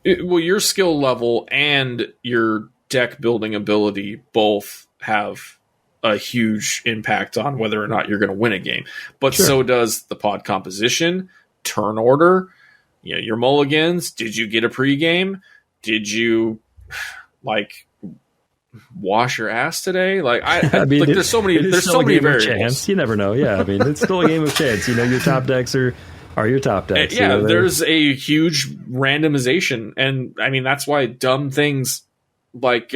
Your skill level and your deck building ability both have a huge impact on whether or not you're going to win a game. But so does the pod composition, turn order, your mulligans. Did you get a pregame? Did you wash your ass today? Like I mean, there's so many variables. Chance. You never know. Yeah, I mean, it's still a game of chance. Your top decks are your top decks. Yeah, there's a huge randomization, and I mean that's why dumb things like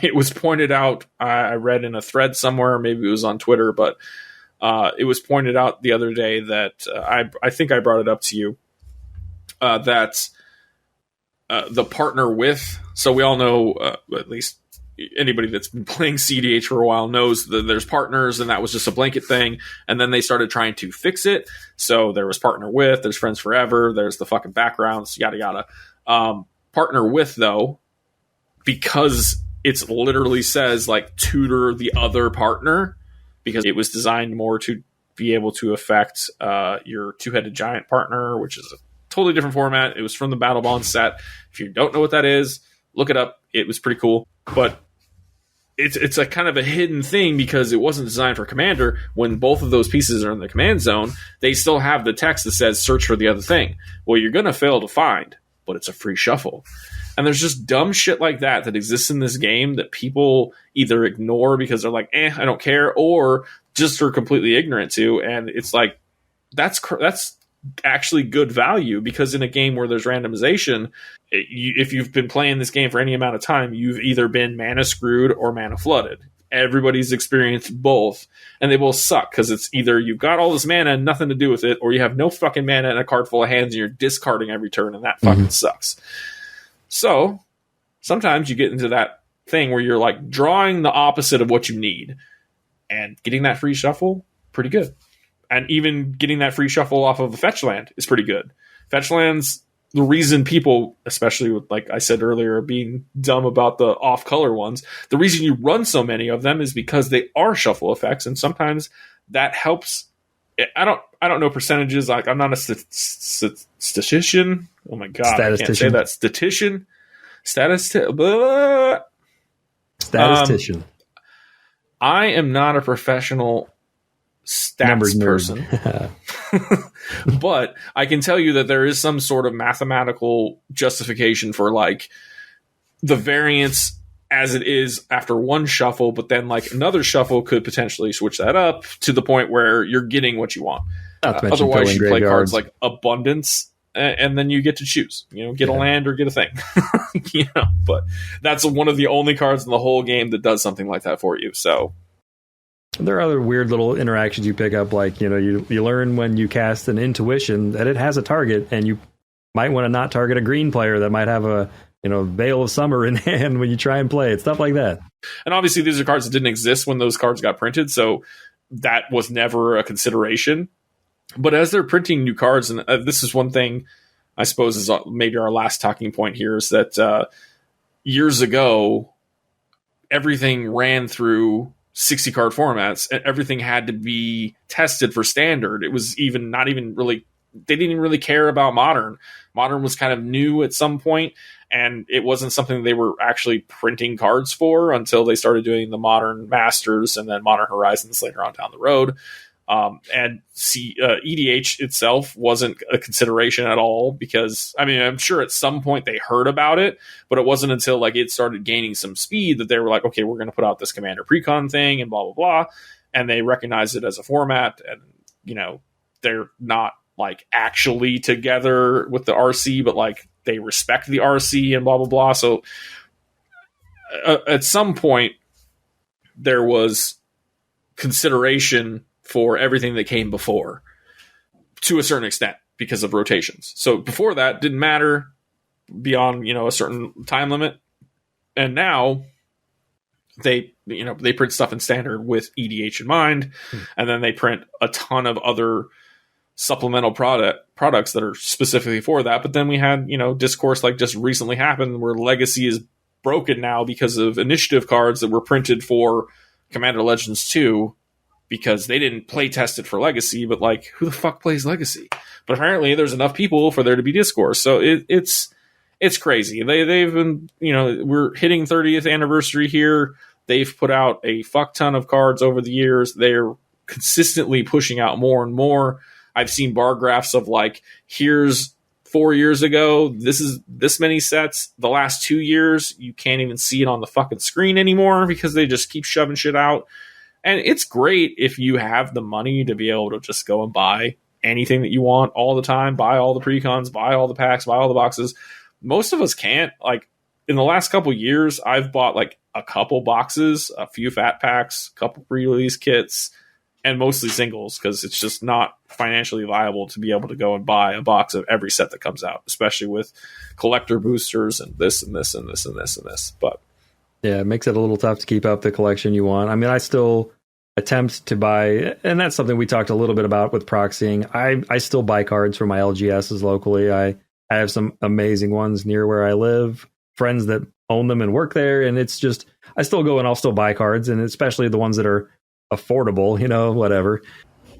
it was pointed out, I read in a thread somewhere, maybe it was on Twitter, but it was pointed out the other day that I think I brought it up to you, that the partner with, so we all know, at least anybody that's been playing CDH for a while knows that there's partners, and that was just a blanket thing. And then they started trying to fix it. So there was partner with, there's friends forever, there's the fucking backgrounds, yada yada. Partner with, though, because it's literally says like tutor the other partner, because it was designed more to be able to affect your two-headed giant partner, which is a totally different format. It was from the Battle Bond set. If you don't know what that is, look it up. It was pretty cool. But it's a kind of a hidden thing because it wasn't designed for Commander. When both of those pieces are in the command zone, they still have the text that says search for the other thing. Well, you're going to fail to find, but it's a free shuffle. And there's just dumb shit like that exists in this game that people either ignore because they're like, I don't care, or just are completely ignorant to. And it's like, that's actually good value, because in a game where there's randomization, if you've been playing this game for any amount of time, you've either been mana screwed or mana flooded. Everybody's experienced both, and they both suck, because it's either you've got all this mana and nothing to do with it, or you have no fucking mana and a card full of hands and you're discarding every turn, and that fucking sucks. So sometimes you get into that thing where you're like drawing the opposite of what you need, and getting that free shuffle, pretty good. And even getting that free shuffle off of a fetch land is pretty good. Fetch lands, the reason people, especially with, like I said earlier, being dumb about the off-color ones, the reason you run so many of them is because they are shuffle effects, and sometimes that helps. I don't know percentages. Like, I'm not a statistician. Oh my god, I can't say that. Statistician. I am not a professional stats person. But I can tell you that there is some sort of mathematical justification for like the variance as it is after one shuffle, but then like another shuffle could potentially switch that up to the point where you're getting what you want. Otherwise, you play cards like Abundance, and then you get to choose. Get a land or get a thing. But that's one of the only cards in the whole game that does something like that for you. So there are other weird little interactions you pick up, like you learn when you cast an intuition that it has a target, and you might want to not target a green player that might have a Veil of Summer in hand when you try and play it, stuff like that. And obviously these are cards that didn't exist when those cards got printed, so that was never a consideration. But as they're printing new cards, and this is one thing I suppose is maybe our last talking point here, is that years ago, everything ran through 60 card formats, and everything had to be tested for standard. It was even not even really, they didn't even really care about modern. Modern was kind of new at some point, and it wasn't something they were actually printing cards for until they started doing the Modern Masters and then Modern Horizons later on down the road. And EDH itself wasn't a consideration at all, because I'm sure at some point they heard about it, but it wasn't until like it started gaining some speed that they were like, okay, we're going to put out this Commander Precon thing and blah blah blah, and they recognized it as a format. And they're not like actually together with the RC, but like they respect the RC and blah blah blah. So at some point there was consideration for everything that came before, to a certain extent, because of rotations. So before that didn't matter beyond a certain time limit, and now they print stuff in standard with EDH in mind, and then they print a ton of other supplemental products that are specifically for that. But then we had discourse like just recently happened where Legacy is broken now because of initiative cards that were printed for Commander Legends 2, because they didn't play test it for Legacy, but like, who the fuck plays Legacy? But apparently there's enough people for there to be discourse. So it's crazy. They've been, we're hitting 30th anniversary here. They've put out a fuck ton of cards over the years. They're consistently pushing out more and more. I've seen bar graphs of like, here's 4 years ago, this is this many sets. The last 2 years, you can't even see it on the fucking screen anymore because they just keep shoving shit out. And it's great if you have the money to be able to just go and buy anything that you want all the time, buy all the precons, buy all the packs, buy all the boxes. Most of us can't. Like, in the last couple years, I've bought like a couple boxes, a few fat packs, a couple pre-release kits, and mostly singles because it's just not financially viable to be able to go and buy a box of every set that comes out, especially with collector boosters and this and this and this and this and this. But yeah, it makes it a little tough to keep up the collection you want. I mean, I still attempt to buy, and that's something we talked a little bit about with proxying. I still buy cards from my LGSs locally. I have some amazing ones near where I live, friends that own them and work there, and it's just, I still go and I'll still buy cards, and especially the ones that are affordable, whatever.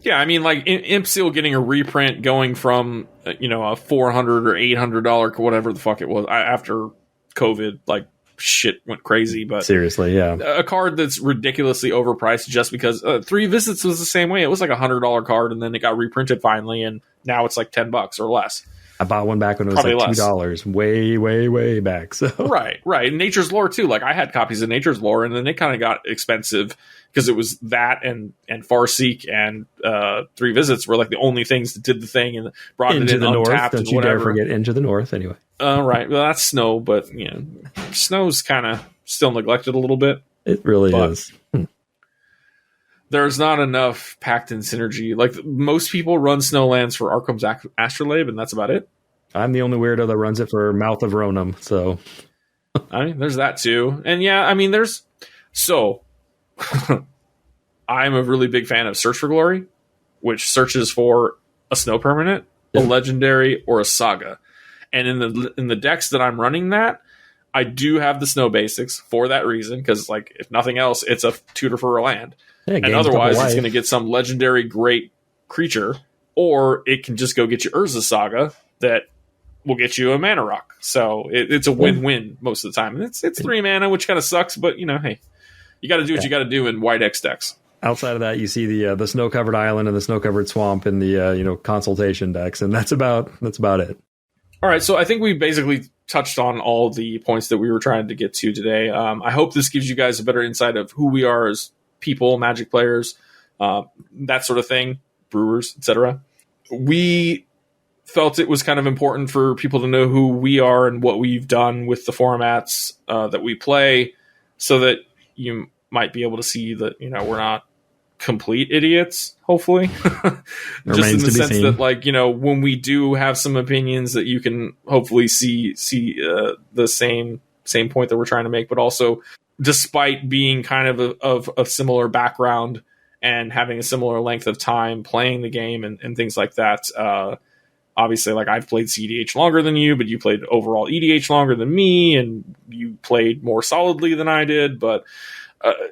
Yeah, I mean, like Imp Seal getting a reprint going from, a $400 or $800, whatever the fuck it was, after COVID, like, shit went crazy. But seriously, yeah, a card that's ridiculously overpriced just because 3 Visits was the same way. It was like $100 card, and then it got reprinted finally, and now it's like $10 or less. I bought one back when it was probably like $2, way back. So right. And Nature's Lore too. Like I had copies of Nature's Lore, and then it kind of got expensive because it was that and Farseek and 3 Visits were like the only things that did the thing and brought Into it in the untapped. North. Don't you dare forget Into the North. Anyway, right. Well, that's Snow, but Snow's kind of still neglected a little bit. It really is. There's not enough pact-in synergy. Like most people run Snowlands for Arkham's Astrolabe, and that's about it. I'm the only weirdo that runs it for Mouth of Ronan. So, I mean, there's that too, and yeah, I mean, there's so. I'm a really big fan of Search for Glory, which searches for a snow permanent, a legendary, or a saga. And in the decks that I'm running that, I do have the snow basics for that reason, because like if nothing else, it's a tutor for a land. Yeah, and otherwise it's going to get some legendary great creature, or it can just go get you Urza Saga that will get you a mana rock. So it's a win-win most of the time. And it's 3 mana, which kind of sucks, but hey, you got to do what you got to do in White X decks. Outside of that, you see the snow-covered island and the snow-covered swamp in the consultation decks, and that's about it. All right, so I think we basically touched on all the points that we were trying to get to today. I hope this gives you guys a better insight of who we are as people, Magic players, that sort of thing, brewers, etc. We felt it was kind of important for people to know who we are and what we've done with the formats that we play, so that you might be able to see that we're not complete idiots, hopefully. Just in the sense that when we do have some opinions that you can hopefully see the same point that we're trying to make, but also despite being kind of a similar background and having a similar length of time playing the game and things like that. Obviously, like I've played CDH longer than you, but you played overall EDH longer than me, and you played more solidly than I did, but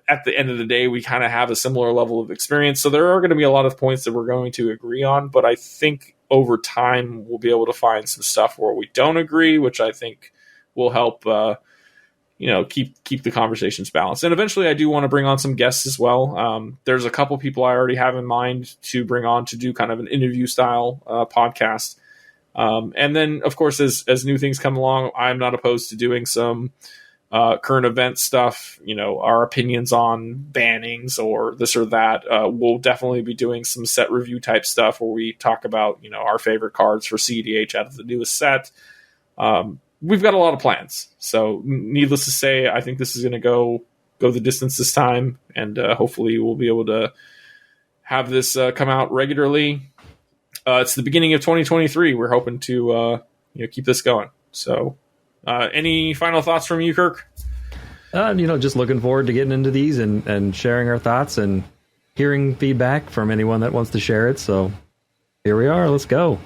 at the end of the day, we kind of have a similar level of experience. So there are going to be a lot of points that we're going to agree on, but I think over time we'll be able to find some stuff where we don't agree, which I think will help, keep the conversations balanced. And eventually I do want to bring on some guests as well. There's a couple people I already have in mind to bring on to do kind of an interview style podcast. And then of course, as new things come along, I'm not opposed to doing some current event stuff, our opinions on bannings or this or that. We'll definitely be doing some set review type stuff where we talk about, our favorite cards for CDH out of the newest set. We've got a lot of plans. So needless to say, I think this is going to go the distance this time. And hopefully we'll be able to have this come out regularly. It's the beginning of 2023. We're hoping to, keep this going. So, any final thoughts from you, Kirk? Just looking forward to getting into these and sharing our thoughts and hearing feedback from anyone that wants to share it. So here we are. Let's go.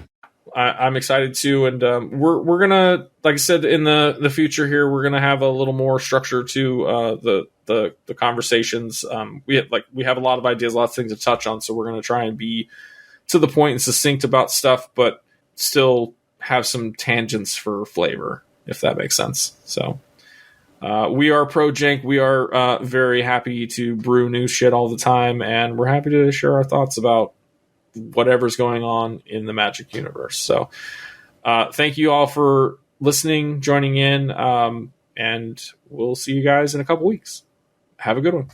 I'm excited too, and we're gonna, like I said, in the future here, we're gonna have a little more structure to the conversations. We have a lot of ideas, lots of things to touch on, so we're gonna try and be to the point and succinct about stuff, but still have some tangents for flavor, if that makes sense. So we are pro jank. We are very happy to brew new shit all the time, and we're happy to share our thoughts about whatever's going on in the Magic universe. So thank you all for listening, joining in, and we'll see you guys in a couple weeks. Have a good one.